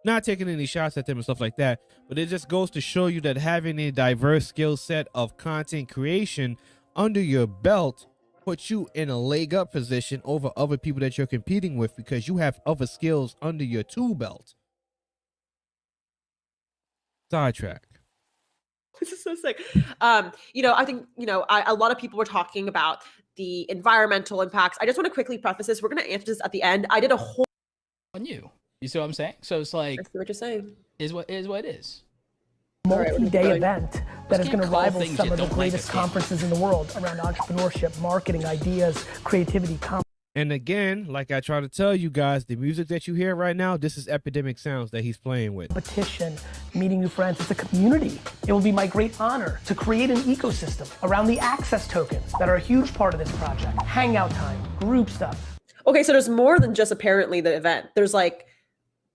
Not taking any shots at them and stuff like that, but it just goes to show you that having a diverse skill set of content creation under your belt puts you in a leg up position over other people that you're competing with because you have other skills under your tool belt. Sidetrack.
This is so sick. You know, I think, you know, a lot of people were talking about the environmental impacts. I just want to quickly preface this. We're going to answer this at the end. I did a whole
On you. You see what I'm saying? So it's like,
I see what you're saying.
is what it is.
Multi-day event that is going to
Can't call
rival
things
some
you
of the
don't like
greatest
a thing.
conferences in the world around entrepreneurship, marketing, ideas, creativity,
And again, like I try to tell you guys, the music that you hear right now, this is Epidemic Sounds that he's playing with.
competition, meeting new friends. It's a community. It will be my great honor to create an ecosystem around the access tokens that are a huge part of this project. Hangout time, group stuff.
Okay, so there's more than just apparently the event. There's like,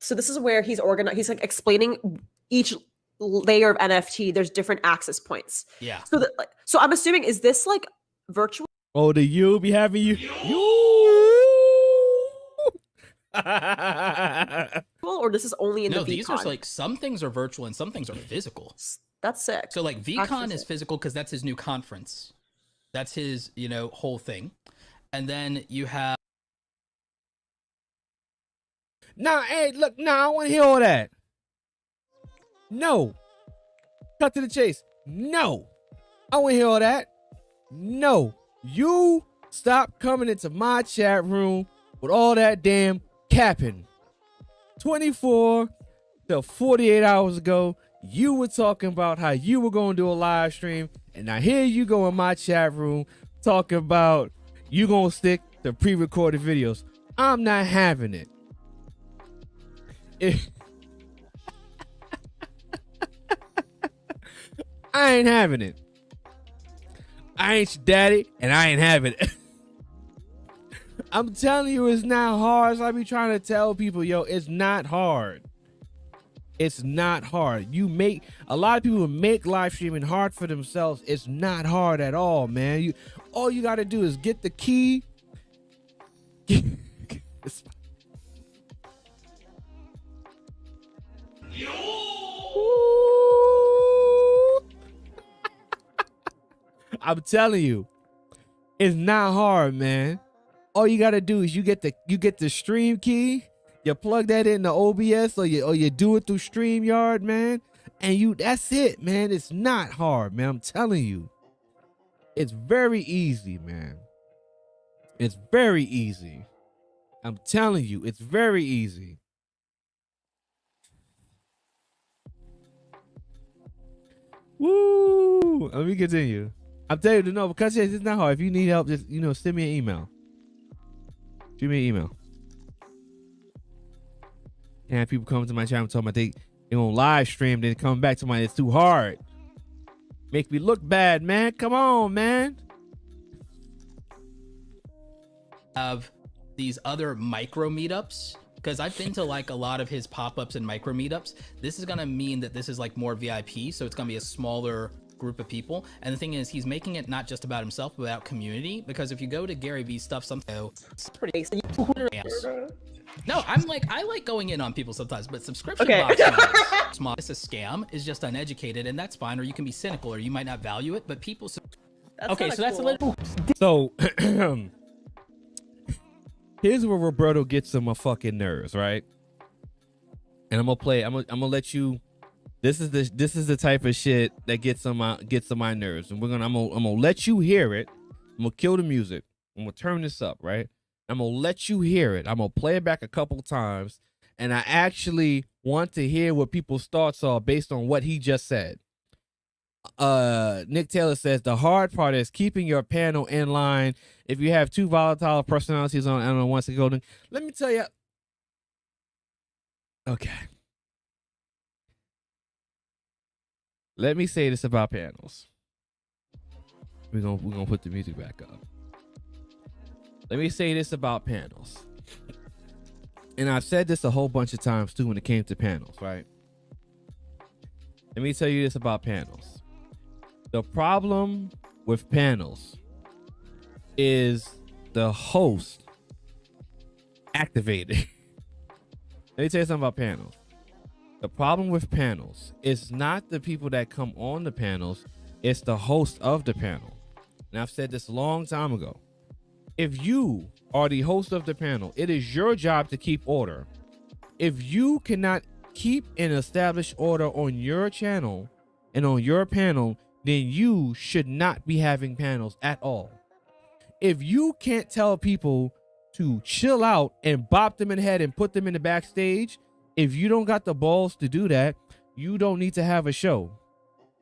so this is where he's organized. He's like explaining each layer of NFT. There's different access points.
Yeah.
So so I'm assuming, is this like virtual?
Oh, the you be having you.
Or this is only in
No,
the
these are
VCon?
like, some things are virtual and some things are physical.
That's sick.
So like
Actually
VCon is
sick.
physical because that's his new conference. That's his, you know, whole thing. And then you have
Nah, hey, look, nah, I don't want to hear all that. No. Cut to the chase. No. I don't want to hear all that. No. You stop coming into my chat room with all that damn capping. 24 to 48 hours ago, you were talking about how you were going to do a live stream, and now here you go in my chat room talking about you going to stick to pre-recorded videos. I'm not having it. I ain't having it. I ain't your daddy, and I ain't having it. I'm telling you, it's not hard. So I be trying to tell people, yo, it's not hard. It's not hard. A lot of people make live streaming hard for themselves. It's not hard at all, man. All you got to do is get the key. I'm telling you, it's not hard, man. All you gotta do is you get the stream key, you plug that in the OBS, or you do it through StreamYard, man, and that's it, man. It's not hard, man. I'm telling you, it's very easy, man. It's very easy. I'm telling you, it's very easy. Woo! Let me continue. I'm telling you to know, because it's not hard. If you need help, just send me an email. Shoot me an email. And people come to my channel talking about they on live stream, then come back to it's too hard. Make me look bad, man. Come on, man.
Have these other micro meetups, because I've been to like a lot of his pop-ups and micro meetups. This is gonna mean that this is like more VIP, so it's gonna be a smaller group of people. And the thing is, he's making it not just about himself, but about community. Because if you go to Gary V's stuff, it's pretty basic. No, I like going in on people sometimes, but subscription box small. It's a scam, is just uneducated, and that's fine. Or you can be cynical, or you might not value it, but people. Okay, so that's a little.
So here's where Roberto gets on my fucking nerves, right? And I'm gonna let you. This is the type of shit that gets on my nerves, and I'm gonna let you hear it. I'm gonna kill the music. I'm gonna turn this up, right? I'm gonna let you hear it. I'm gonna play it back a couple times, and I actually want to hear what people's thoughts are based on what he just said. Nick Taylor says the hard part is keeping your panel in line. If you have two volatile personalities on one golden, let me tell you, Okay. Let me say this about panels. We're gonna put the music back up. Let me say this about panels. And I've said this a whole bunch of times too when it came to panels, right? Let me tell you this about panels. The problem with panels is the host activated. Let me tell you something about panels. The problem with panels is not the people that come on the panels, it's the host of the panel. And I've said this a long time ago. If you are the host of the panel, it is your job to keep order. If you cannot keep an established order on your channel and on your panel, then you should not be having panels at all. If you can't tell people to chill out and bop them in the head and put them in the backstage, if you don't got the balls to do that, you don't need to have a show.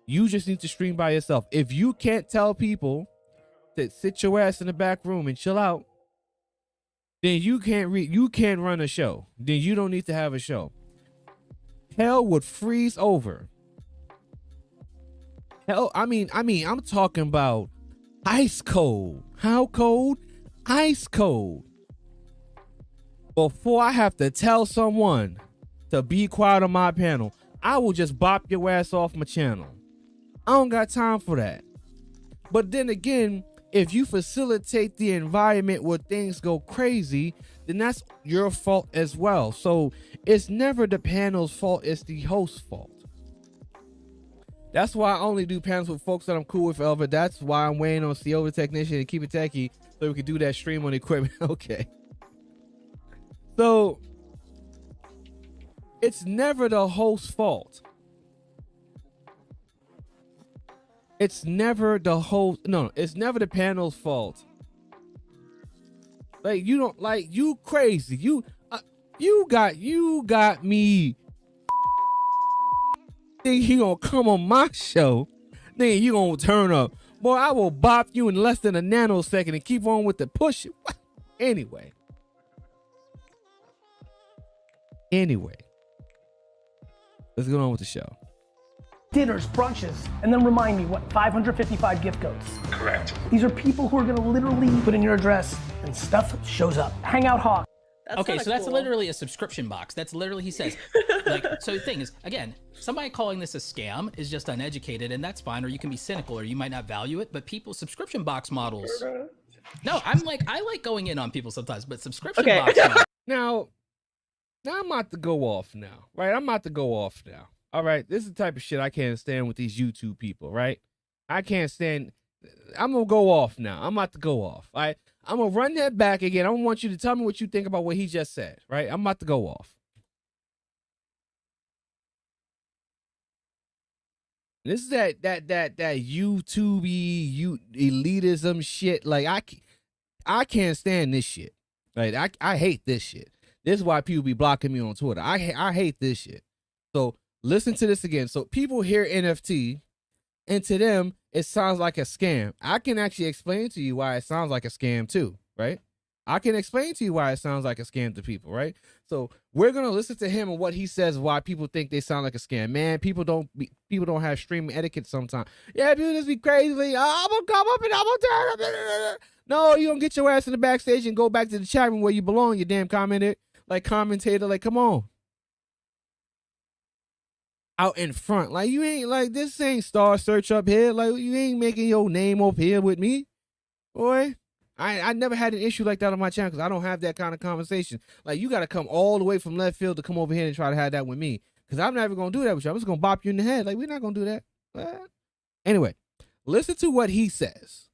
You just need to stream by yourself. If you can't tell people to sit your ass in the back room and chill out, then you can't run a show. Then you don't need to have a show. Hell would freeze over. Hell, I mean, I'm talking about ice cold. How cold? Ice cold. Before I have to tell someone to be quiet on my panel, I will just bop your ass off my channel. I don't got time for that. But then again, if you facilitate the environment where things go crazy, then that's your fault as well. So it's never the panel's fault, it's the host's fault. That's why I only do panels with folks that I'm cool with, Elva. That's why I'm waiting on CoVa Technician and Keep It Techie so we can do that stream on equipment. Okay. So it's never the host's fault. It's never the host. No, it's never the panel's fault. Like, you don't, like, you crazy. You got me. Think he gonna come on my show, then you gonna turn up. Boy, I will bop you in less than a nanosecond and keep on with the push. Anyway, let's go on with the show.
Dinners, brunches, and then remind me, what, 555 gift codes?
Correct.
These are people who are gonna literally put in your address and stuff shows up. Hangout Hawk.
That's
Okay,
kinda
so that's
cool.
literally a subscription box. That's literally, he says, like, so the thing is, again, somebody calling this a scam is just uneducated, and that's fine, or you can be cynical, or you might not value it, but people's subscription box models. No, I like going in on people sometimes, but subscription box models.
Now I'm about to go off now, right? I'm about to go off now. All right, this is the type of shit I can't stand with these YouTube people, right? I can't stand. I'm gonna go off now. I'm about to go off. All right, I'm gonna run that back again. I want you to tell me what you think about what he just said, right? I'm about to go off. This is that YouTube elitism shit. Like, I can't stand this shit. Like, I hate this shit. This is why people be blocking me on Twitter. I hate this shit. So listen to this again. So people hear NFT, and to them it sounds like a scam. I can actually explain to you why it sounds like a scam too, right? I can explain to you why it sounds like a scam to people, right? So we're gonna listen to him and what he says, why people think they sound like a scam. Man, people don't have streaming etiquette sometimes. Yeah, people just be crazy. Like, I'm gonna come up and I'm gonna turn up. No, you don't get your ass in the backstage and go back to the chat room where you belong, you damn commentator. Like, come on. Out in front. Like, you ain't, like, this ain't Star Search up here. Like, you ain't making your name up here with me. Boy, I never had an issue like that on my channel because I don't have that kind of conversation. Like, you got to come all the way from left field to come over here and try to have that with me. Because I'm never going to do that with you. I'm just going to bop you in the head. Like, we're not going to do that. Anyway, listen to what he says.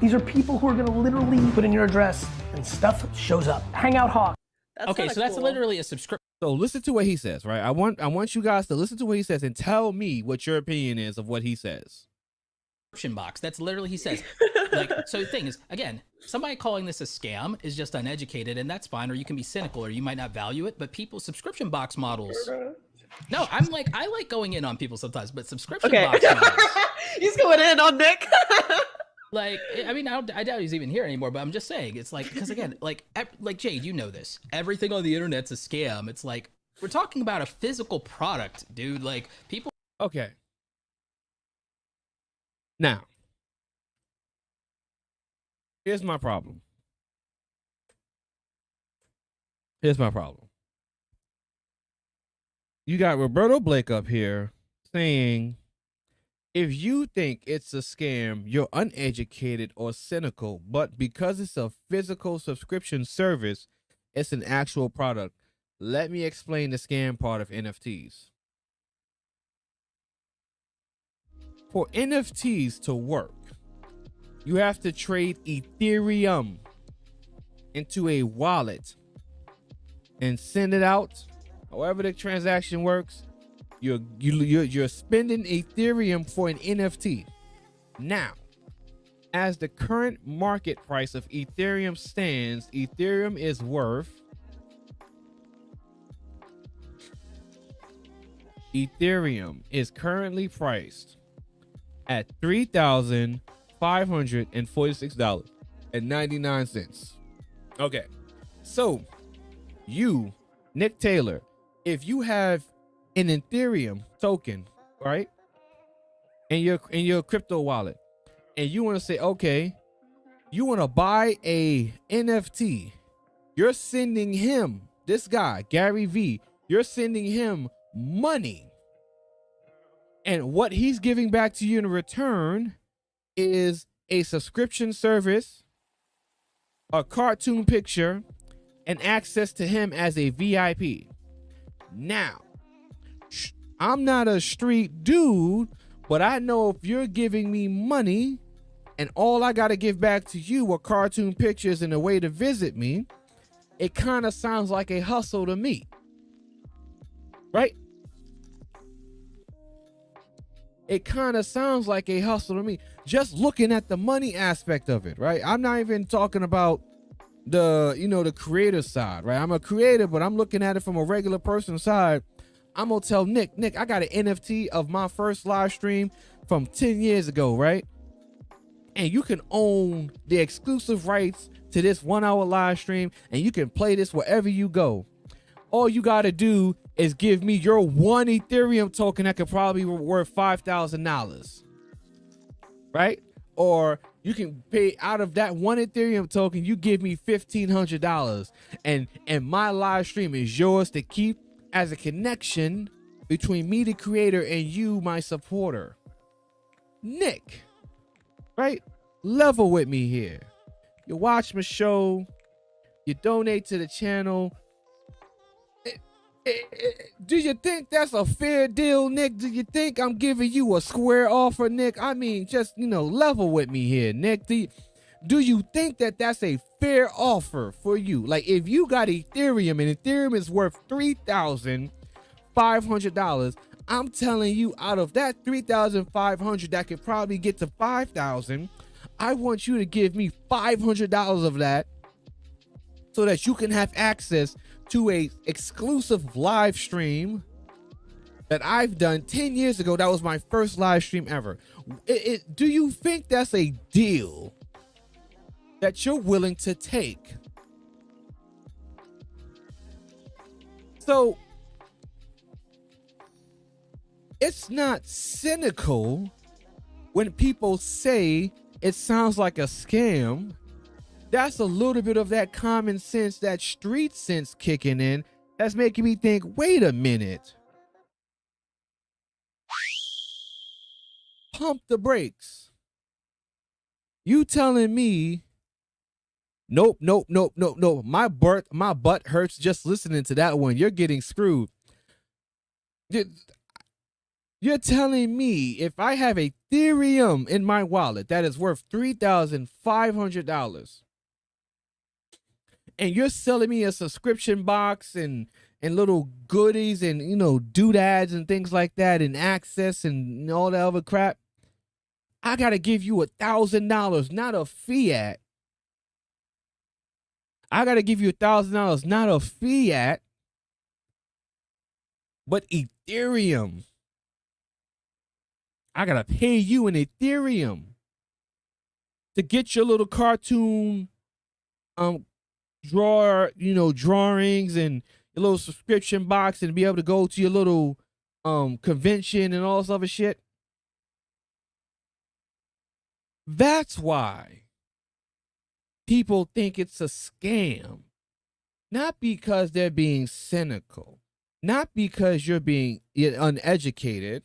These are people who are gonna literally put in your address and stuff shows up. Hangout Hawk.
That's
Okay,
kinda
so that's
cool.
literally a subscription
So listen to what he says, right? I want you guys to listen to what he says and tell me what your opinion is of what he says.
box. That's literally, he says, like, so the thing is, again, somebody calling this a scam is just uneducated, and that's fine, or you can be cynical, or you might not value it, but people's subscription box models. No, I like going in on people sometimes, but subscription box models.
He's going in on Nick.
Like, I mean, I doubt he's even here anymore, but I'm just saying, it's like, because again, like Jade, you know this. Everything on the internet's a scam. It's like, We're talking about a physical product, dude. Like, people.
Okay. Now, here's my problem. Here's my problem. You got Roberto Blake up here saying, if you think it's a scam, you're uneducated or cynical, but because it's a physical subscription service, it's an actual product. Let me explain the scam part of NFTs. For NFTs to work, you have to trade Ethereum into a wallet and send it out. However the transaction works, you're spending Ethereum for an NFT. Now, as the current market price of Ethereum stands, Ethereum is worth Ethereum is currently priced at $3,546.99. Okay, so you, Nick Taylor, if you have an Ethereum token, right, in your crypto wallet, and you want to say, okay, you want to buy a NFT, you're sending him, this guy, Gary V, you're sending him money. And what he's giving back to you in return is a subscription service, a cartoon picture, and access to him as a VIP. Now, I'm not a street dude, but I know if you're giving me money and all I got to give back to you are cartoon pictures and a way to visit me, it kind of sounds like a hustle to me. Right? It kind of sounds like a hustle to me. Just looking at the money aspect of it, right? I'm not even talking about the creator side, right? I'm a creator, but I'm looking at it from a regular person side. I'm gonna tell Nick, I got an NFT of my first live stream from 10 years ago, right? And you can own the exclusive rights to this 1 hour live stream, and you can play this wherever you go. All you gotta do is give me your one Ethereum token that could probably be worth $5,000, right? Or you can pay out of that one Ethereum token, you give me $1,500, and my live stream is yours to keep as a connection between me, the creator, and you, my supporter. Nick, right? Level with me here. You watch my show, you donate to the channel. Do you think that's a fair deal, Nick? Do you think I'm giving you a square offer, Nick? I mean, just, level with me here, Nick. Do you think that that's a fair offer for you? Like, if you got Ethereum and Ethereum is worth $3,500, I'm telling you, out of that $3,500 that could probably get to $5,000, I want you to give me $500 of that so that you can have access to a exclusive live stream that I've done 10 years ago. That was my first live stream ever. Do you think that's a deal that you're willing to take? So it's not cynical when people say it sounds like a scam. That's a little bit of that common sense, that street sense kicking in. That's making me think, wait a minute. Pump the brakes. You telling me, nope. My butt hurts just listening to that one. You're getting screwed. You're telling me if I have Ethereum in my wallet that is worth $3,500, and you're selling me a subscription box and little goodies and, doodads and things like that and access and all that other crap, I got to give you $1,000, not a fiat. I got to give you $1,000, not a fiat, but Ethereum. I got to pay you in Ethereum to get your little cartoon drawings and your little subscription box and be able to go to your little convention and all this other shit. That's why people think it's a scam. Not because they're being cynical, not because you're being uneducated.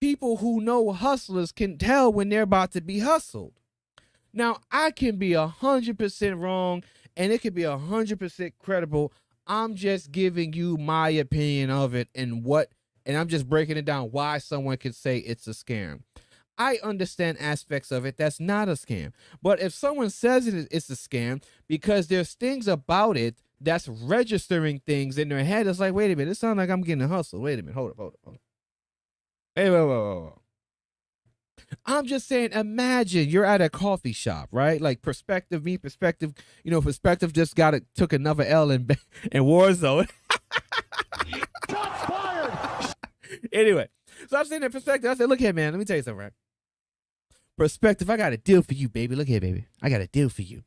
People who know hustlers can tell when they're about to be hustled. Now, I can be 100% wrong, and it can be 100% credible. I'm just giving you my opinion of it and I'm just breaking it down why someone could say it's a scam. I understand aspects of it that's not a scam. But if someone says it's a scam because there's things about it that's registering things in their head, it's like, wait a minute, it sounds like I'm getting a hustle. Wait a minute, hold up. Hey, whoa. I'm just saying, imagine you're at a coffee shop, right? Like Perspective just took another L in Warzone.
Shots fired.
Anyway, so I'm saying that Perspective, I said, look here, man, let me tell you something, right? Perspective, I got a deal for you, baby. Look here, baby. I got a deal for you.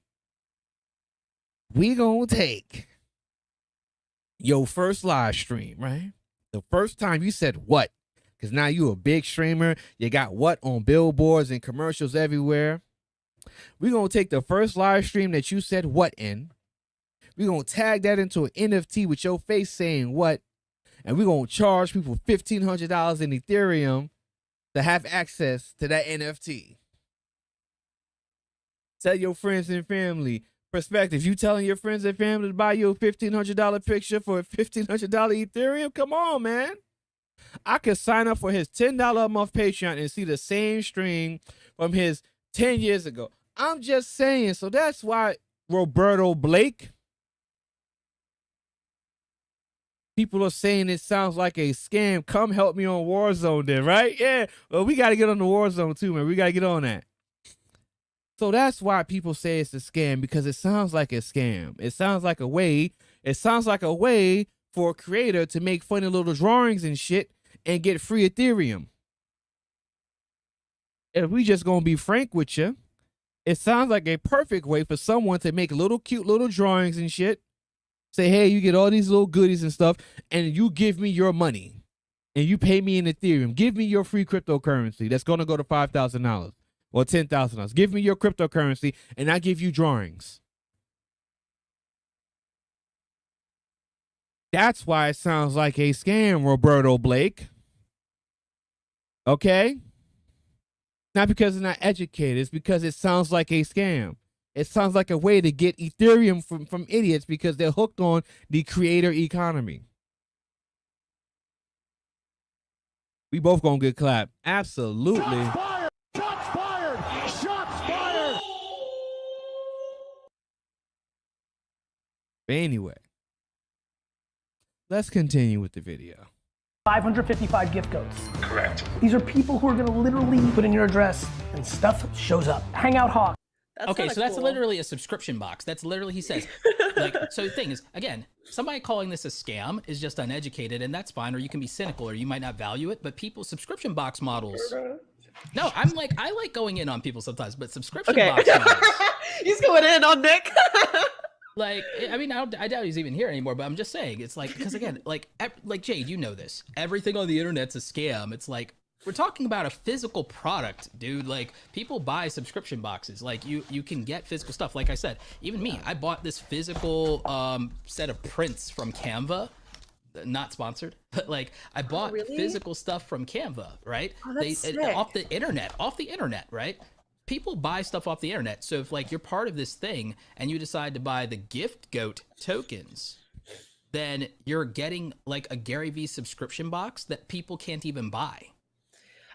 We gonna take your first live stream, right? The first time you said what? Because now you a big streamer. You got what on billboards and commercials everywhere. We're going to take the first live stream that you said what in. We're going to tag that into an NFT with your face saying what. And we're going to charge people $1,500 in Ethereum to have access to that NFT. Tell your friends and family. Perspective, you telling your friends and family to buy you a $1,500 picture for a $1,500 Ethereum? Come on, man. I could sign up for his $10 a month Patreon and see the same stream from his 10 years ago. I'm just saying. So that's why Roberto Blake, people are saying it sounds like a scam. Come help me on Warzone then, right? Yeah. Well, we got to get on the Warzone too, man. We got to get on that. So that's why people say it's a scam, because it sounds like a scam. It sounds like a way for a creator to make funny little drawings and shit and get free Ethereum. If we just gonna be frank with you, it sounds like a perfect way for someone to make cute little drawings and shit. Say, hey, you get all these little goodies and stuff, and you give me your money, and you pay me in Ethereum. Give me your free cryptocurrency that's gonna go to $5,000 or $10,000. Give me your cryptocurrency, and I give you drawings. That's why it sounds like a scam, Roberto Blake. Okay? Not because it's not educated. It's because it sounds like a scam. It sounds like a way to get Ethereum from idiots because they're hooked on the creator economy. We both gonna get clapped. Absolutely.
Shots fired. Shots fired. Shots fired.
But anyway, let's continue with the video.
555 gift codes.
Correct.
These are people who are gonna literally put in your address and stuff shows up. Hangout Hawk.
That's
Okay,
kinda
so that's
cool.
literally a subscription box. That's literally, he says, like, so the thing is, again, somebody calling this a scam is just uneducated, and that's fine, or you can be cynical, or you might not value it, but people's subscription box models. No, I like going in on people sometimes, but subscription box models.
He's going in on Nick.
Like, I mean, I doubt he's even here anymore, but I'm just saying, it's like, because again, like Jade, you know this. Everything on the internet's a scam. It's like, we're talking about a physical product, dude. Like, people buy subscription boxes. Like, you can get physical stuff. Like I said, even me, I bought this physical set of prints from CoVa. Not sponsored, but like, I bought physical stuff from CoVa, right?
Oh, that's sick.
Off the internet, right? People buy stuff off the internet. So if like you're part of this thing and you decide to buy the gift goat tokens, then you're getting like a Gary Vee subscription box that people can't even buy.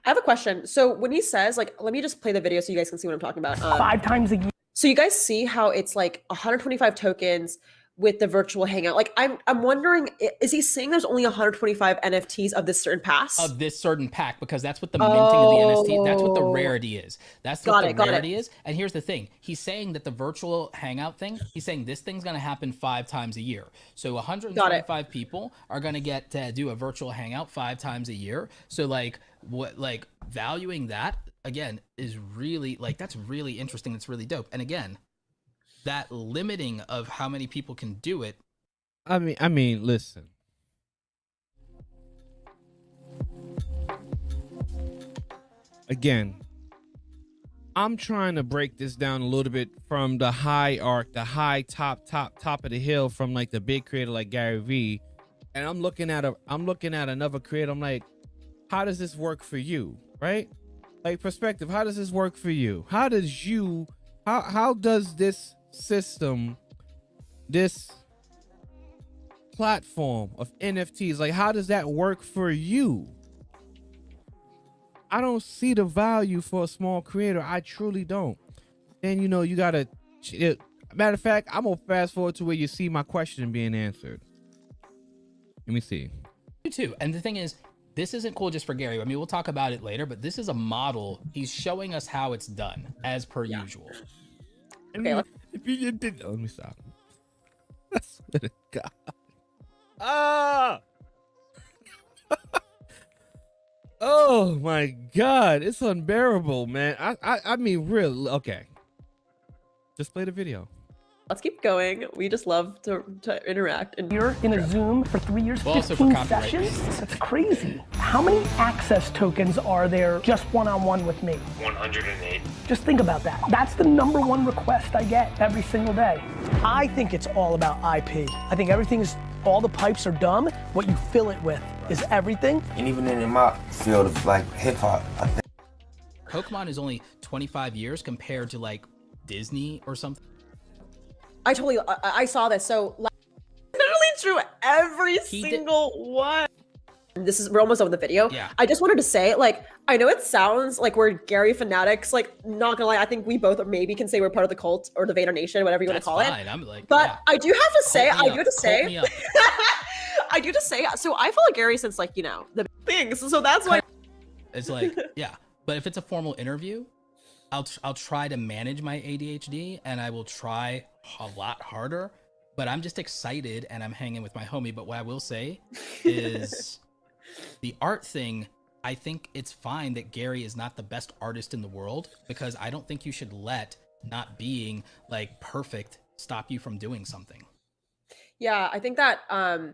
I have a question. So when he says, like, let me just play the video so you guys can see what I'm talking about.
5 times a year.
So you guys see how it's like 125 tokens with the virtual hangout. Like, I'm wondering, is he saying there's only 125 NFTs of this certain pass?
Of this certain pack, because that's what the minting of the NFT, that's what the rarity is. That's what the rarity is. And here's the thing. He's saying that the virtual hangout thing, he's saying this thing's going to happen 5 times a year. So 125 people are going to get to do a virtual hangout 5 times a year. So like, what, like, valuing that again is really, like, that's really interesting. It's really dope. And again, that limiting of how many people can do it
I mean, listen. Again, I'm trying to break this down a little bit from the high arc, the high top of the hill from like the big creator like Gary Vee. And I'm looking at another creator. I'm like, how does this work for you? Right? Like perspective, how does this work for you? How does this system, this platform of NFTs, like how does that work for you? I don't see the value for a small creator. I truly don't. And you gotta. Matter of fact, I'm gonna fast forward to where you see my question being answered. Let me see.
You too. And the thing is, this isn't cool just for Gary. I mean, we'll talk about it later, but this is a model. He's showing us how it's done, as per usual.
Okay,
Let me stop. I swear to God. Ah. Oh my God, it's unbearable, man. I mean, real. Okay, just play the video.
let's keep going. We just love to interact. And
You're in a Zoom for 3 years,
Well, also for
15
copyright
sessions?
reasons.
That's crazy. How many access tokens are there just one-on-one with me?
108.
Just think about that. That's the #1 request I get every single day. I think it's all about IP. I think all the pipes are dumb. What you fill it with is everything.
And even in my field of like hip hop, I think
Pokemon is only 25 years compared to like Disney or something.
I saw this. So like, literally drew every
He did-
single one. We're almost over the video.
Yeah.
I just wanted to say, like, I know it sounds like we're Gary fanatics. Like, not gonna lie, I think we both maybe can say we're part of the cult or the Vader Nation, whatever you want
That's
to call
fine.
it.
I'm like,
But
yeah.
I do have to say,
Cult me up. Cult me up.
I do just say, so I follow Gary since like, the things. So that's why.
It's like, yeah. But if it's a formal interview, I'll try to manage my ADHD and I will try a lot harder. But I'm just excited and I'm hanging with my homie. But what I will say is the art thing, I think it's fine that Gary is not the best artist in the world, because I don't think you should let not being like perfect stop you from doing something.
Yeah, I think that, oh,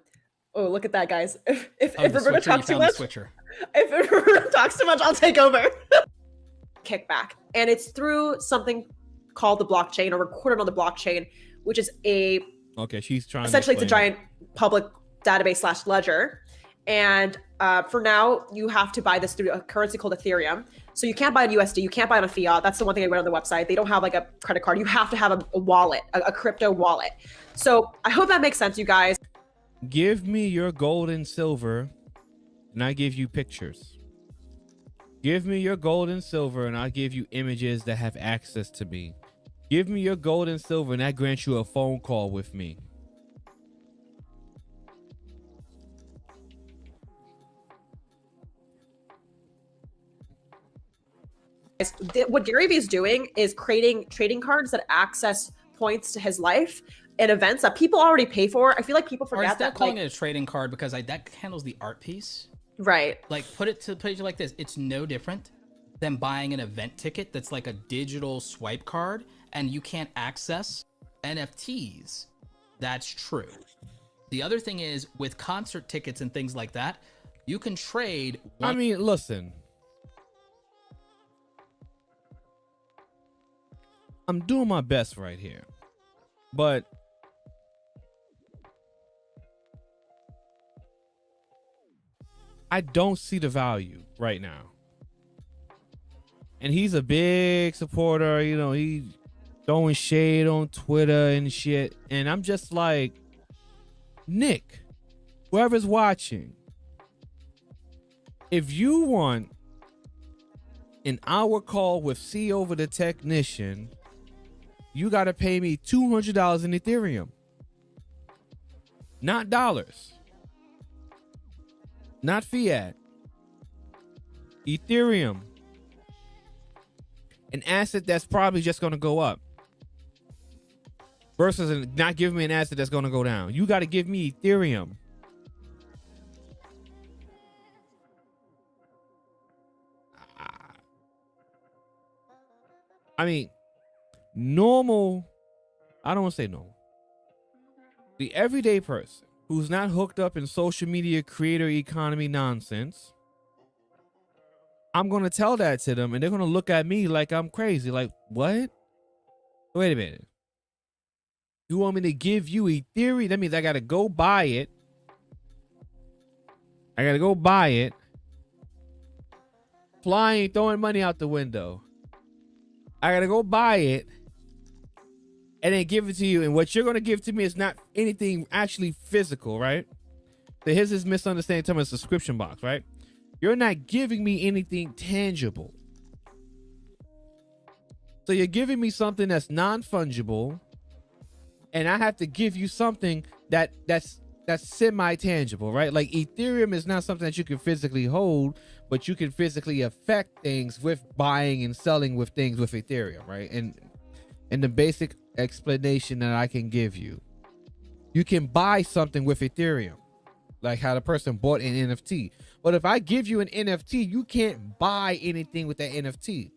look at that, guys. If
Oh, the
Roberto
switcher, you
talks too
found the
much,
switcher.
if Roberto talks too much, I'll take over. Kickback. And it's through something called the blockchain, or recorded on the blockchain, which is
Okay, she's trying.
essentially it's a
explain it.
giant public database / ledger. And for now, you have to buy this through a currency called Ethereum. So you can't buy it in USD, you can't buy it on fiat. That's the one thing I read on the website. They don't have like a credit card. You have to have a wallet, a crypto wallet. So I hope that makes sense, you guys.
Give me your gold and silver, and I give you pictures. Give me your gold and silver, and I give you images that have access to me. Give me your gold and silver, and I grant you a phone call with me.
What Gary Vee is doing is creating trading cards that access points to his life and events that people already pay for. I feel like people
Or
forget
instead
that.
of calling
Like,
it a trading card, because that handles the art piece.
right.
Like put it like this, it's no different than buying an event ticket that's like a digital swipe card and you can't access NFTs. That's true. The other thing is with concert tickets and things like that, you can trade
I mean, listen. I'm doing my best right here, but I don't see the value right now. And he's a big supporter, he's throwing shade on Twitter and shit. And I'm just like, Nick, whoever's watching, if you want an hour call with CoVa the technician, you got to pay me $200 in Ethereum. Not dollars. Not fiat. Ethereum. An asset that's probably just going to go up. Versus not giving me an asset that's going to go down. You got to give me Ethereum. I mean, normal. I don't want to say normal. The everyday person who's not hooked up in social media creator economy nonsense, I'm going to tell that to them, and they're going to look at me like I'm crazy. Like, what? Wait a minute. You want me to give you Ethereum? That means I got to go buy it. Flying, throwing money out the window. I got to go buy it and then give it to you. And what you're going to give to me is not anything actually physical, right? So here's this misunderstanding term of subscription box, right? You're not giving me anything tangible. So you're giving me something that's non-fungible, and I have to give you something that's semi-tangible, right? Like Ethereum is not something that you can physically hold, but you can physically affect things with buying and selling with things with Ethereum, right? And the basic explanation that I can give you, you can buy something with Ethereum, like how the person bought an NFT. But if I give you an NFT, you can't buy anything with that NFT.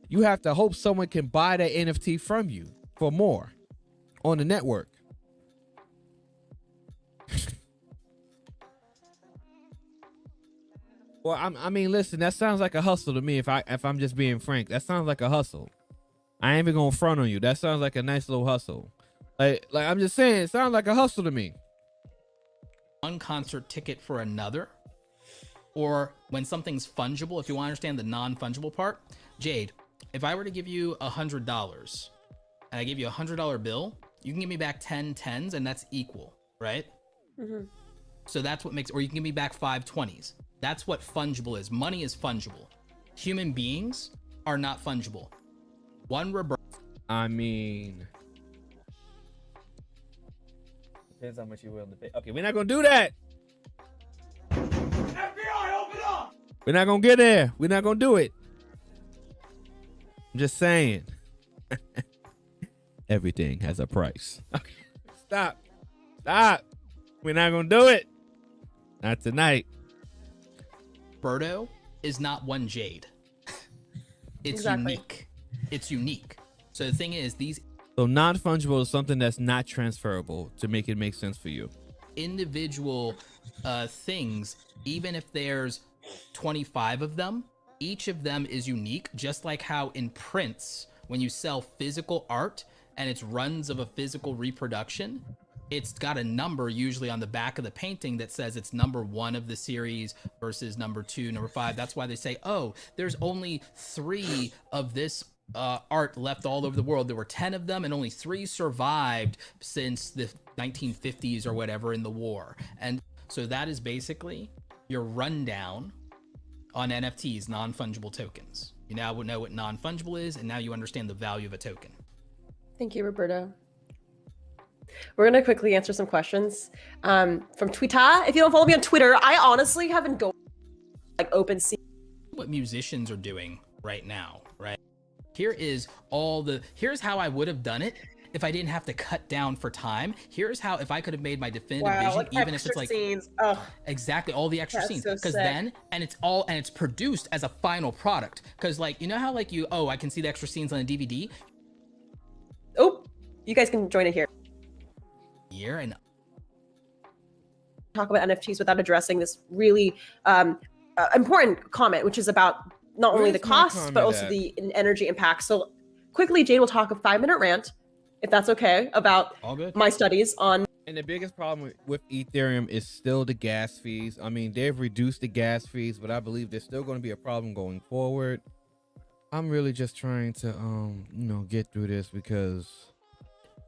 You have to hope someone can buy that NFT from you for more on the network. Well, I mean, listen, that sounds like a hustle to me. If I'm just being frank, that sounds like a hustle. I ain't even gonna front on you. That sounds like a nice little hustle. Like I'm just saying, it sounds like a hustle to me.
One concert ticket for another, or when something's fungible, if you want to understand the non-fungible part, Jade, if I were to give you $100 and I give you $100 bill, you can give me back 10 tens and that's equal, right?
Mm-hmm.
So that's what makes, or you can give me back 5 20s. That's what fungible is. Money is fungible. Human beings are not fungible.
I mean, depends how much you're willing to pay. Okay, we're not gonna do that.
FBI, open up!
We're not gonna get there. We're not gonna do it. I'm just saying. Everything has a price. Okay, stop. We're not gonna do it. Not tonight.
Birdo is not one Jade. It's
Exactly.
unique. It's unique. So the thing is, these
So non-fungible is something that's not transferable to make it make sense for you.
individual things, even if there's 25 of them, each of them is unique, just like how in prints, when you sell physical art and it's runs of a physical reproduction, it's got a number usually on the back of the painting that says it's number 1 of the series versus number 2, number 5. That's why they say, oh, there's only 3 of this art left all over the world. There were 10 of them and only 3 survived since the 1950s or whatever in the war. And so that is basically your rundown on NFTs, non-fungible tokens. You now know what non-fungible is, and now you understand the value of a token.
Thank you, Roberto. We're going to quickly answer some questions from Twitter. If you don't follow me on Twitter, I honestly haven't go like open sea.
What musicians are doing right now, right? Here's how I would have done it if I didn't have to cut down for time. Here's how, if I could have made my definitive vision,
like
even if it's like
scenes. Oh,
exactly all the extra
That's
scenes,
so
because
sick.
then it's produced as a final product. Because like, you know how like I can see the extra scenes on a DVD
oh, you guys can join it here.
and
Talk about NFTs without addressing this really important comment, which is about not only the
Where's my
costs, but
comment
also
at?
the energy impact. So quickly, Jade will talk a 5-minute rant, if that's okay, about
all good.
my studies on.
And the biggest problem with Ethereum is still the gas fees. I mean, they've reduced the gas fees, but I believe there's still going to be a problem going forward. I'm really just trying to, get through this because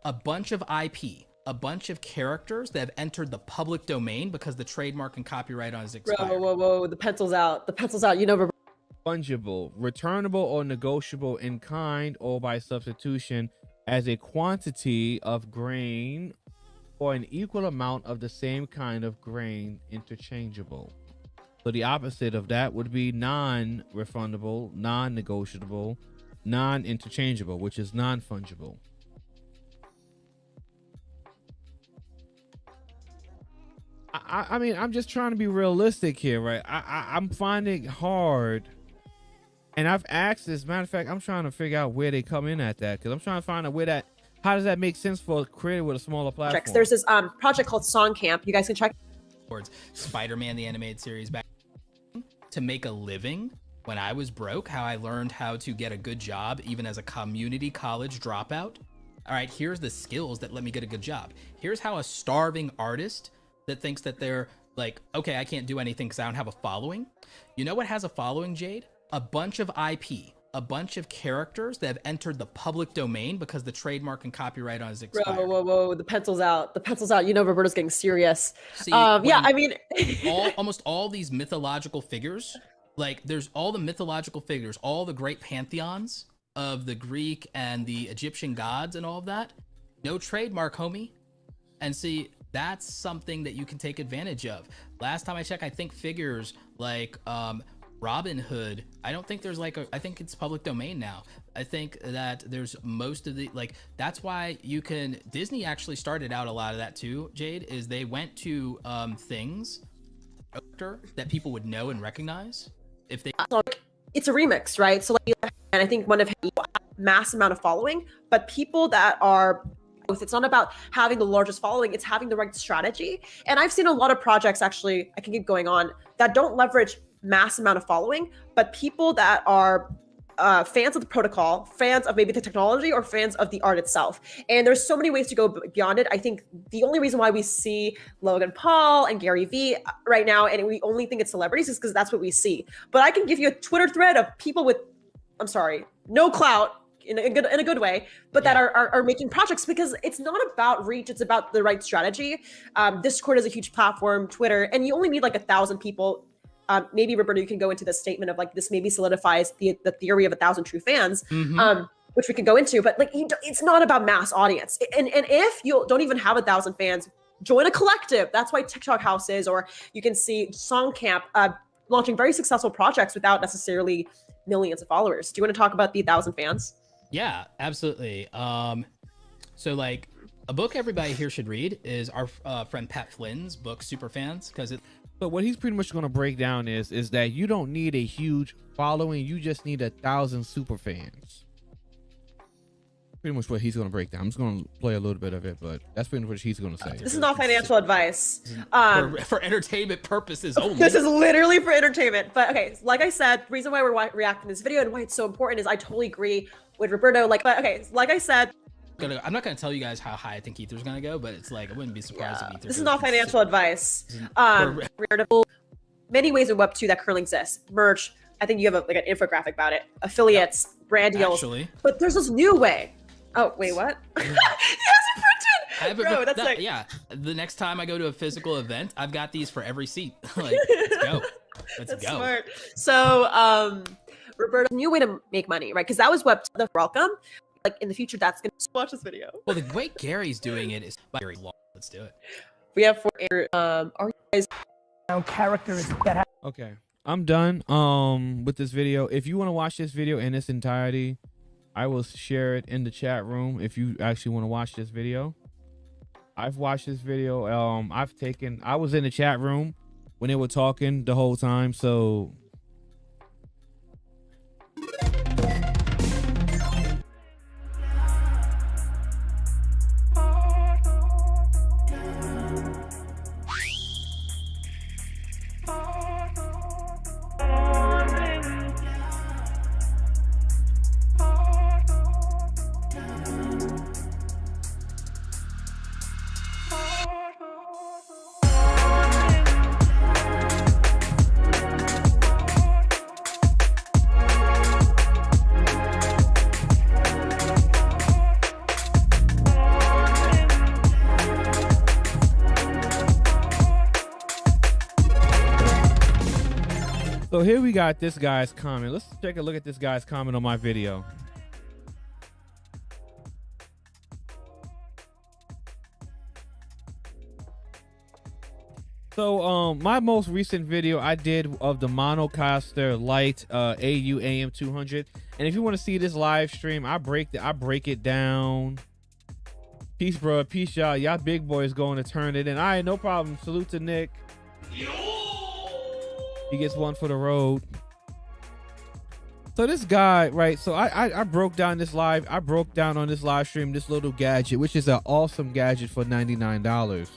A bunch of IP, a bunch of characters that have entered the public domain because the trademark and copyright on is expired.
Whoa, the pencil's out. The pencil's out. You know,
fungible, returnable or negotiable in kind or by substitution as a quantity of grain or an equal amount of the same kind of grain interchangeable. So the opposite of that would be non-refundable, non-negotiable, non-interchangeable, which is non-fungible. I mean, I'm just trying to be realistic here, right? I'm finding it hard. And I've asked this. Matter of fact, I'm trying to figure out where they come in at that, because I'm trying to find out where that How does that make sense for a creator with a smaller platform?
There's this project called Song Camp. You guys can check
towards Spider-Man the animated series back to make a living when I was broke, how I learned how to get a good job even as a community college dropout. All right, here's the skills that let me get a good job. Here's how a starving artist that thinks that they're like, okay, I can't do anything because I don't have a following. You know what has a following, Jade? A bunch of IP, a bunch of characters that have entered the public domain because the trademark and copyright on is expired.
Whoa, the pencil's out. The pencil's out. You know, Roberto's getting serious.
See,
yeah, I mean,
almost all these mythological figures, like there's all the mythological figures, all the great pantheons of the Greek and the Egyptian gods and all of that. No trademark, homie. And see, that's something that you can take advantage of. Last time I checked, I think figures like Robin Hood, I don't think there's like I think it's public domain now. I think that there's most of the, like, that's why you can, Disney actually started out a lot of that too, Jade, is they went to things that people would know and recognize if they.
It's a remix, right? So like, and I think one of his mass amount of following, but people that are, it's not about having the largest following, it's having the right strategy. And I've seen a lot of projects, actually, I can keep going on, that don't leverage mass amount of following, but people that are fans of the protocol, fans of maybe the technology, or fans of the art itself. And there's so many ways to go beyond it. I think the only reason why we see Logan Paul and Gary Vee right now, and we only think it's celebrities, is because that's what we see. But I can give you a Twitter thread of people with, I'm sorry, no clout, in a good way, but that are making projects, because it's not about reach, it's about the right strategy. Discord is a huge platform, Twitter, and you only need like 1,000 people. Maybe Roberto, you can go into the statement of like, this maybe solidifies the theory of 1,000 true fans, which we can go into, but like, it's not about mass audience. And if you don't even have 1,000 fans, join a collective. That's why TikTok House is, or you can see Song Camp launching very successful projects without necessarily millions of followers. Do you want to talk about the 1,000 fans?
Yeah, absolutely. So like a book everybody here should read is our friend Pat Flynn's book, Superfans, because it.
So what he's pretty much going to break down is that you don't need a huge following, you just need 1,000 super fans. Pretty much what he's going to break down. I'm just going to play a little bit of it, but that's pretty much what he's going to say.
This is not financial advice.
For entertainment purposes only.
This is literally for entertainment. But okay, like I said, the reason why we're reacting to this video and why it's so important is I totally agree with Roberto. Like I said,
I'm not going to tell you guys how high I think Ether's going to go, but it's like, I wouldn't be surprised if Ether.
This is not financial advice. Many ways in Web2 that currently exist. Merch. I think you have like an infographic about it. Affiliates, brand deals.
Actually.
But there's this new way. Oh, wait, what? He has it printed! Bro, that's like...
Yeah, the next time I go to a physical event, I've got these for every seat. Like, let's go. Let's go.
Smart. So, Roberto, new way to make money, right? Because that was Web2, the welcome. Like, in the future, that's going to... Watch this video.
Well, the way Gary's doing it is very long. Let's do it.
We have 4... are you guys...
characters that have...
Okay, I'm done with this video. If you want to watch this video in its entirety, I will share it in the chat room if you actually want to watch this video. I've watched this video. I was in the chat room when they were talking the whole time, so So here we got this guy's comment. Let's take a look at this guy's comment on my video. So my most recent video I did of the Monocaster Lite AU AM200, and if you want to see this live stream, I break it down. Peace, bro. Peace, y'all. Y'all big boys going to turn it in. All right, no problem. Salute to Nick. He gets one for the road. So this guy, right? So I broke down this live. I broke down on this live stream this little gadget, which is an awesome gadget for $99.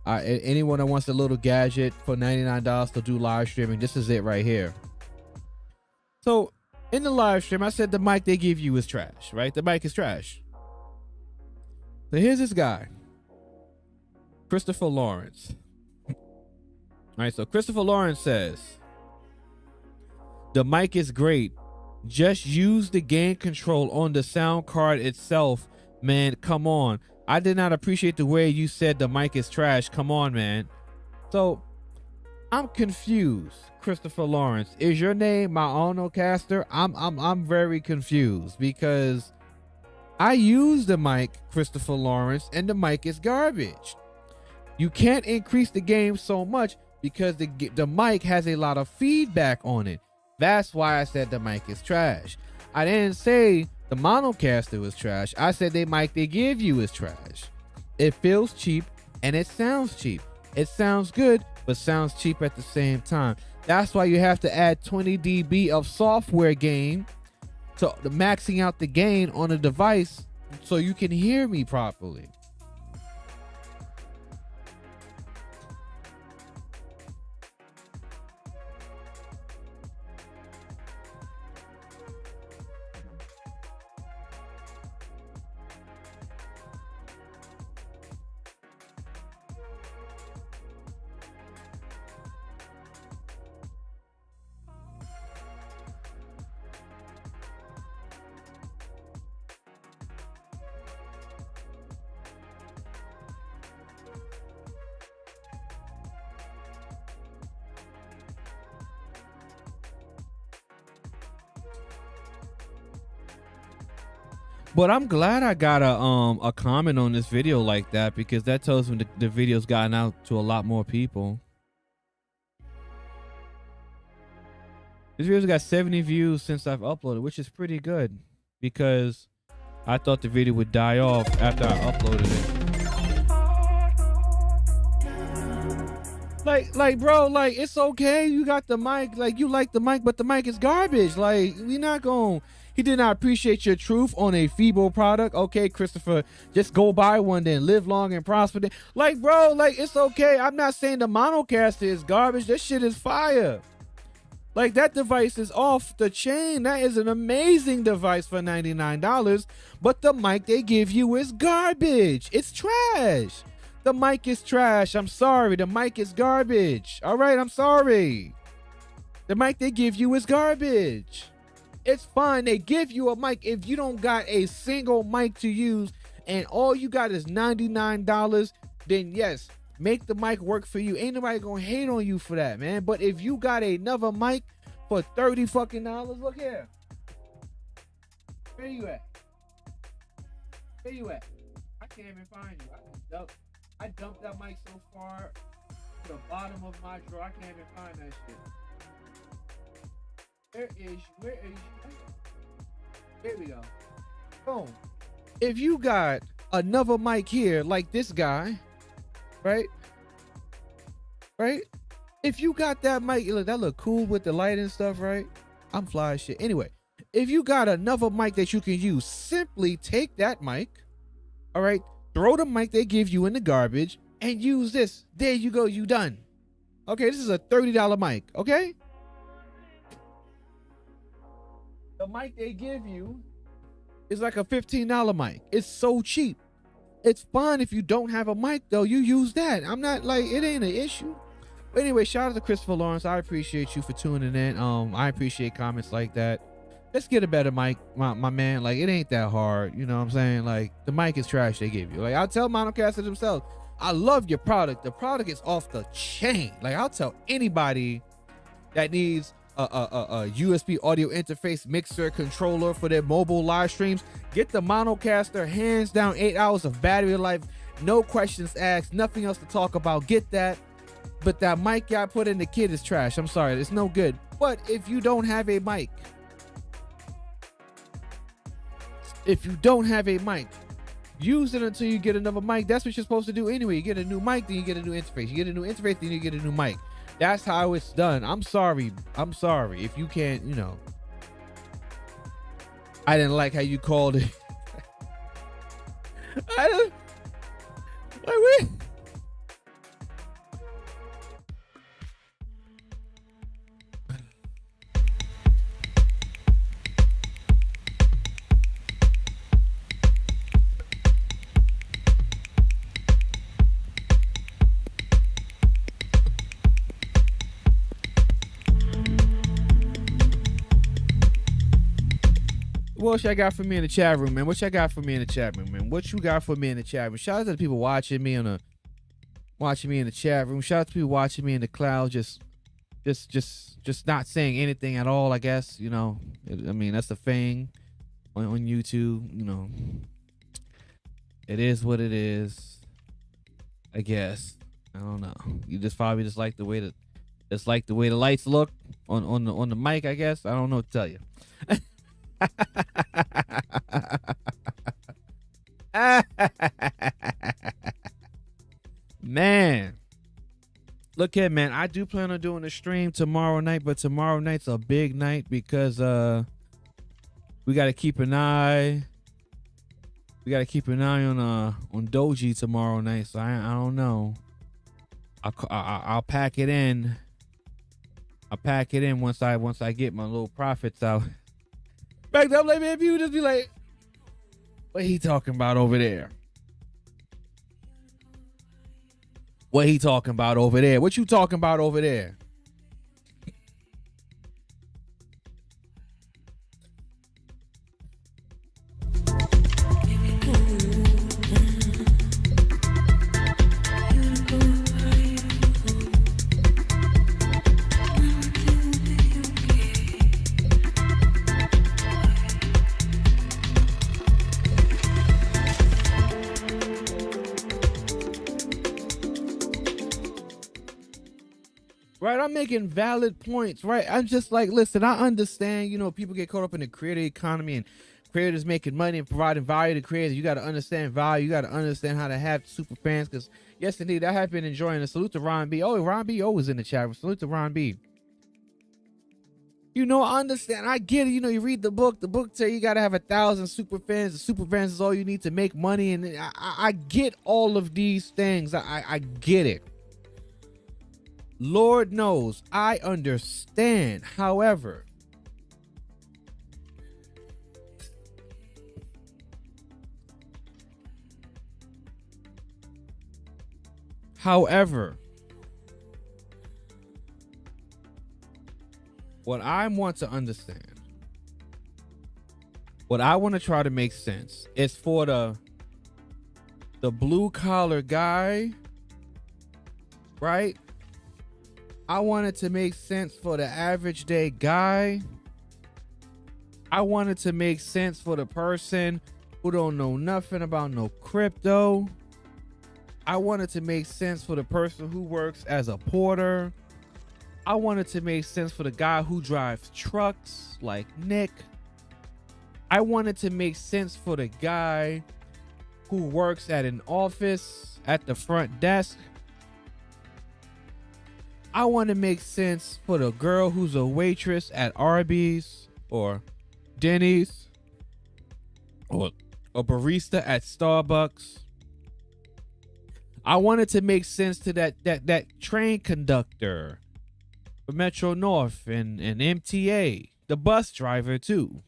Anyone that wants a little gadget for $99 to do live streaming, this is it right here. So in the live stream, I said the mic they give you is trash, right? The mic is trash. So here's this guy, Christopher Lawrence. All right, so Christopher Lawrence says, the mic is great. Just use the gain control on the sound card itself, man. Come on. I did not appreciate the way you said the mic is trash. Come on, man. So I'm confused. Christopher Lawrence, is your name my Onocaster? I'm very confused because I use the mic, Christopher Lawrence, and the mic is garbage. You can't increase the game so much because the mic has a lot of feedback on it. That's why I said the mic is trash. I didn't say the Monocaster was trash. I said the mic they give you is trash. It feels cheap and it sounds cheap. It sounds good, but sounds cheap at the same time. That's why you have to add 20 dB of software gain to maxing out the gain on a device so you can hear me properly. But I'm glad I got a comment on this video like that, because that tells me the video's gotten out to a lot more people. This video's got 70 views since I've uploaded, which is pretty good because I thought the video would die off after I uploaded it. Like, bro, like, it's okay. You got the mic, like, you like the mic, but the mic is garbage. Like, we not gonna. He did not appreciate your truth on a feeble product. Okay, Christopher, just go buy one then. Live long and prosper then. Like, bro, like, it's okay. I'm not saying the Monocaster is garbage. That shit is fire. Like, that device is off the chain. That is an amazing device for $99. But the mic they give you is garbage. It's trash. The mic is trash. I'm sorry. The mic is garbage. All right, I'm sorry. The mic they give you is garbage. It's fine. They give you a mic. If you don't got a single mic to use and all you got is $99, then yes, make the mic work for you. Ain't nobody gonna hate on you for that, man. But if you got another mic for $30 fucking, look here. Where you at? Where you at? I can't even find you. I dumped that mic so far to the bottom of my drawer. I can't even find that shit. Where is you? Here we go. Boom. If you got another mic here, like this guy, right? Right? If you got that mic, look, that look cool with the light and stuff, right? I'm fly as shit. Anyway, if you got another mic that you can use, simply take that mic, all right? Throw the mic they give you in the garbage and use this. There you go. You done. Okay, this is a $30 mic, okay? The mic they give you is like a $15 mic. It's so cheap. It's fine if you don't have a mic, though. You use that. I'm not like, it ain't an issue. But anyway, shout out to Christopher Lawrence. I appreciate you for tuning in. I appreciate comments like that. Let's get a better mic, my man. Like, it ain't that hard. You know what I'm saying? Like, the mic is trash they give you. Like, I'll tell Monocaster themselves, I love your product. The product is off the chain. Like, I'll tell anybody that needs a USB audio interface mixer controller for their mobile live streams, get the Monocaster. Hands down, 8 hours of battery life, no questions asked, nothing else to talk about. Get that. But that mic y'all put in the kit is trash. I'm sorry, it's no good. But if you don't have a mic, use it until you get another mic. That's what you're supposed to do anyway. You get a new mic, then you get a new interface. You get a new interface, then you get a new mic. That's how it's done. I'm sorry if you can't, I didn't like how you called it. I didn't. Like, wait. What y'all got for me in the chat room, man? What y'all got for me in the chat room, man? What you got for me in the chat room? Shout out to the people watching me in the chat room. Shout out to people watching me in the cloud, just not saying anything at all. I guess I mean that's the thing on YouTube. It is what it is. I guess I don't know. You just probably just like the way the lights look on the mic. I guess I don't know what to tell you. Man, look at man. I do plan on doing a stream tomorrow night, but tomorrow night's a big night because we got to keep an eye. We got to keep an eye on Doji tomorrow night. So I don't know. I'll pack it in. I'll pack it in once I get my little profits out. Back up, like, man, people just be like, what he talking about over there? What he talking about over there? What you talking about over there? Right, I'm making valid points, right? I'm just like, listen, I understand, people get caught up in the creator economy and creators making money and providing value to creators. You got to understand value. You got to understand how to have super fans because, yes, indeed, I have been enjoying it. Salute to Ron B. Oh, Ron B. always in the chat. Salute to Ron B. I understand. I get it. You read the book. The book says you got to have 1,000 super fans. The super fans is all you need to make money. And I get all of these things. I get it. Lord knows I understand. However, what I want to understand, what I want to try to make sense is for the blue collar guy, right? I want it to make sense for the average day guy. I want it to make sense for the person who don't know nothing about no crypto. I want it to make sense for the person who works as a porter. I want it to make sense for the guy who drives trucks like Nick. I want it to make sense for the guy who works at an office at the front desk. I want to make sense for the girl who's a waitress at Arby's or Denny's or a barista at Starbucks. I want it to make sense to that train conductor for Metro North and MTA, the bus driver too.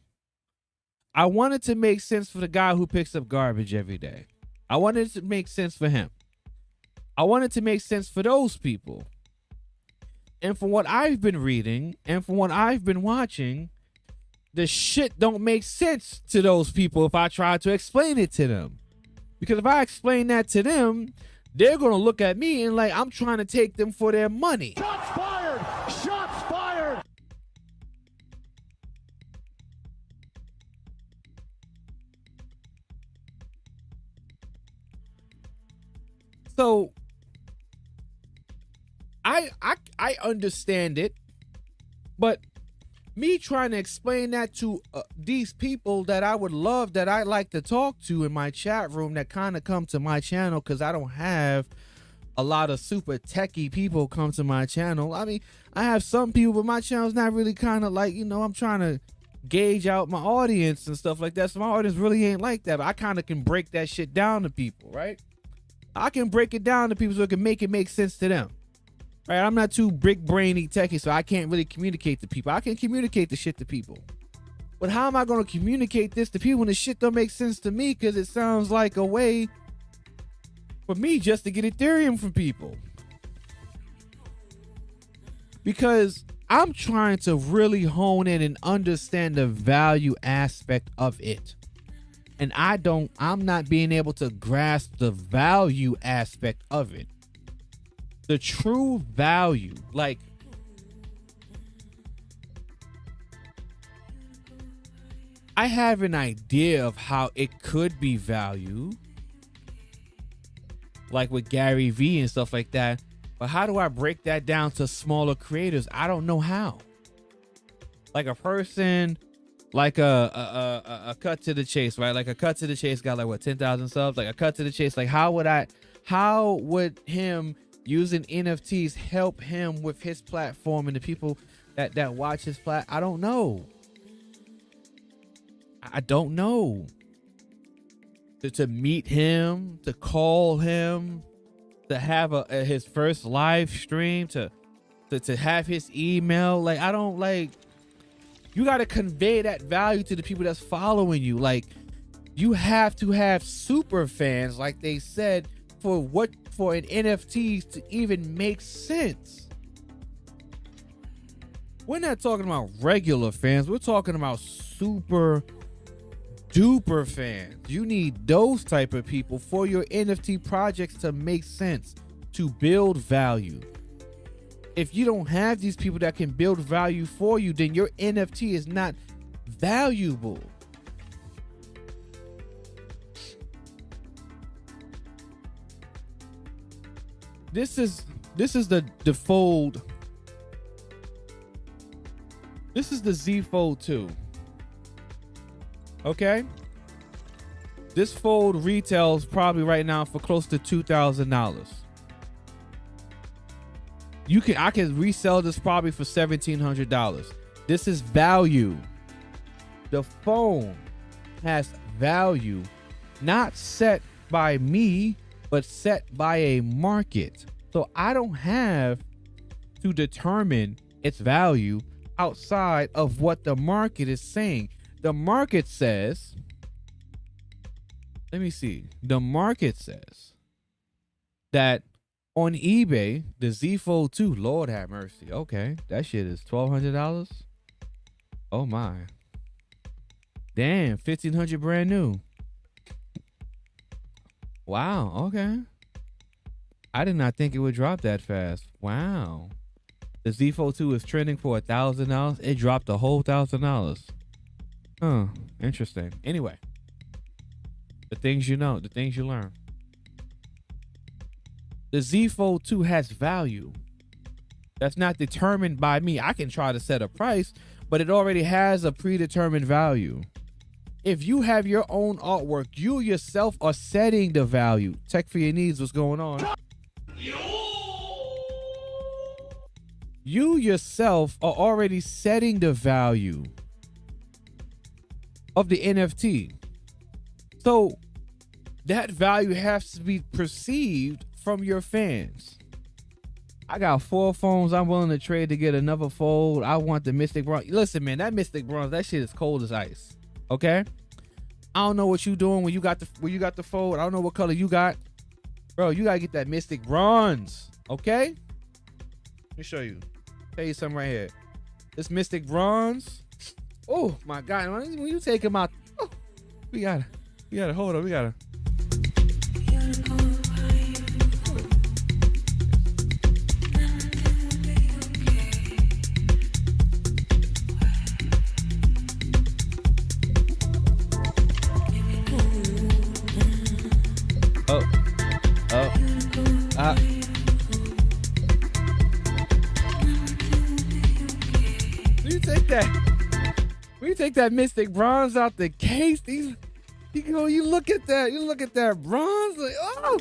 I want it to make sense for the guy who picks up garbage every day. I want it to make sense for him. I want it to make sense for those people. And from what I've been reading and from what I've been watching, the shit don't make sense to those people if I try to explain it to them. Because if I explain that to them, they're going to look at me and like I'm trying to take them for their money.
Shots fired! Shots fired!
So I understand it, but me trying to explain that to these people that I would love, that I like to talk to in my chat room that kind of come to my channel, because I don't have a lot of super techie people come to my channel. I mean, I have some people, but my channel's not really kind of like, I'm trying to gauge out my audience and stuff like that. So my audience really ain't like that, but I kind of can break that shit down to people, right? I can break it down to people so it can make sense to them, right? I'm not too big brainy techie, so I can't really communicate to people. I can communicate the shit to people, but how am I going to communicate this to people when the shit don't make sense to me? Because it sounds like a way for me just to get Ethereum from people, because I'm trying to really hone in and understand the value aspect of it. And I'm not being able to grasp the value aspect of it. The true value, like, I have an idea of how it could be value, like with Gary Vee and stuff like that. But how do I break that down to smaller creators? I don't know how. Like a person, like a cut to the chase, right? Like a cut to the chase got like what, 10,000 subs? Like a cut to the chase. Like how would him using NFTs help him with his platform and the people that watch his I don't know. I don't know. To meet him, to call him, to have his first live stream, to have his email. Like, I don't, like, you got to convey that value to the people that's following you. Like, you have to have super fans, like they said, for an NFT to even make sense. We're not talking about regular fans. We're talking about super duper fans. You need those type of people for your NFT projects to make sense, to build value. If you don't have these people that can build value for you, then your NFT is not valuable. This is the fold. This is the Z Fold 2. Okay, this fold retails probably right now for close to $2,000. I can resell this probably for $1,700. This is value. The phone has value, not set by me, but set by a market. So I don't have to determine its value outside of what the market is saying. The market says, let me see. The market says that on eBay, the Z Fold 2, Lord have mercy. Okay, that shit is $1,200. Oh my. Damn, $1,500 brand new. Wow, okay. I did not think it would drop that fast. Wow. The Z Fold 2 is trending for $1,000. It dropped a whole $1,000. Huh, interesting. Anyway, the things you know, the things you learn. The Z Fold 2 has value. That's not determined by me. I can try to set a price, but it already has a predetermined value. If you have your own artwork, you yourself are setting the value. Tech for your needs, what's going on? You yourself are already setting the value of the NFT. So that value has to be perceived from your fans. I got 4 phones I'm willing to trade to get another fold. I want the Mystic Bronze. Listen, man, that Mystic Bronze, that shit is cold as ice. Okay? I don't know what you doing when you got the fold. I don't know what color you got. Bro, you gotta get that Mystic Bronze. Okay? Let me show you. Tell you something right here. This Mystic Bronze. Oh my God! When you take him out, oh, we gotta hold on. We gotta. When you take that Mystic Bronze out the case, you look at that bronze, like, oh.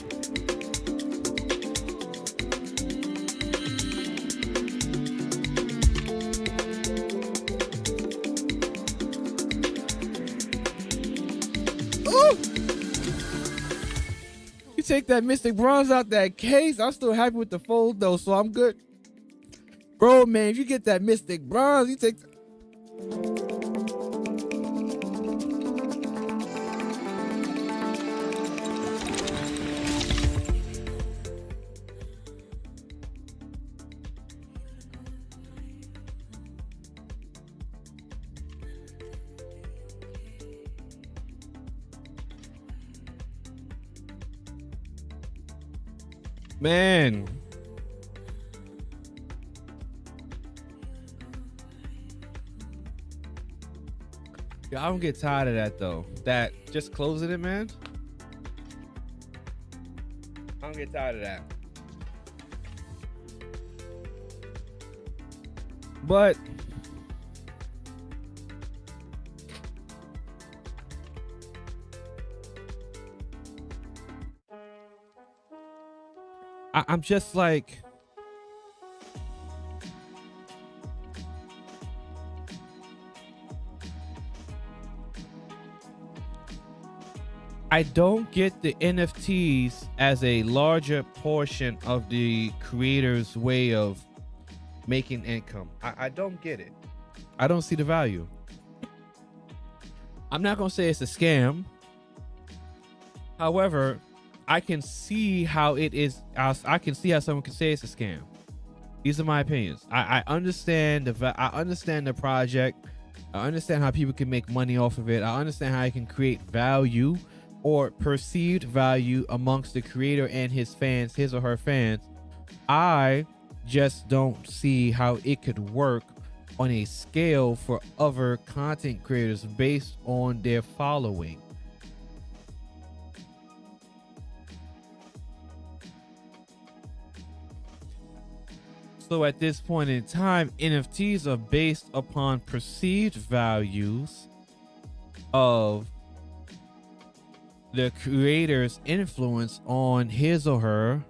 You take that Mystic Bronze out that case. I'm still happy with the fold though, so I'm good. Bro, man, if you get that Mystic Bronze, you take. Man. Yeah, I don't get tired of that though. That just closing it, man. I don't get tired of that. But I'm just like, I don't get the NFTs as a larger portion of the creator's way of making income. I don't get it. I don't see the value. I'm not gonna say it's a scam. However, I can see how it is. I can see how someone can say it's a scam. These are my opinions. I understand I understand the project. I understand how people can make money off of it. I understand how it can create value or perceived value amongst the creator and his fans, his or her fans. I just don't see how it could work on a scale for other content creators based on their following. So at this point in time, NFTs are based upon perceived values of the creator's influence on his or her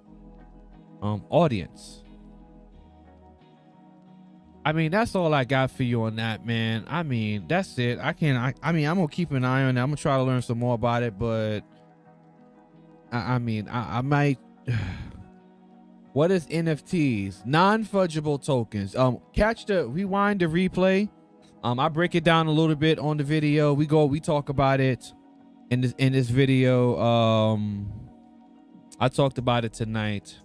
audience. I mean, that's all I got for you on that, man. I mean, that's it. I mean, I'm gonna keep an eye on it. I'm gonna try to learn some more about it, but I might. What is NFTs? Non-fungible tokens. Rewind the replay. I break it down a little bit on the video. We talk about it in this video. I talked about it tonight.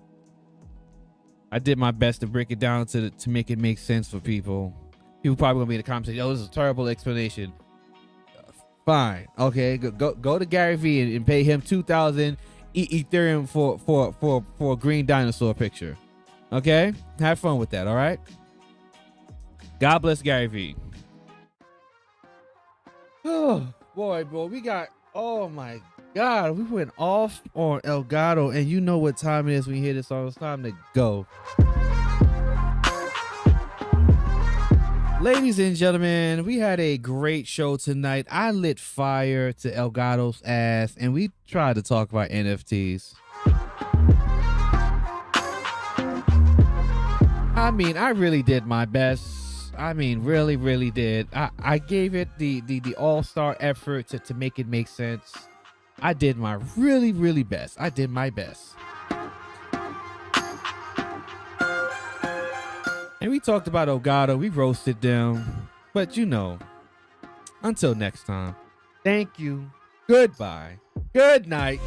I did my best to break it down to make it make sense for people. People probably gonna be in the comments saying, "Oh, this is a terrible explanation." Fine, okay, go to Gary Vee and pay him 2,000 Ethereum for a green dinosaur picture. Okay, have fun with that. All right. God bless Gary Vee. Oh boy, we got. Oh my God, we went off on Elgato, and you know what time it is when you hear this song. It's time to go. Ladies and gentlemen, we had a great show tonight. I lit fire to Elgato's ass, and we tried to talk about NFTs. I mean, I really did my best. I mean, really did. I gave it the all-star effort to make it make sense. I did my really best. I did my best. And we talked about Elgato. We roasted them. But you know, until next time, thank you. Goodbye. Good night.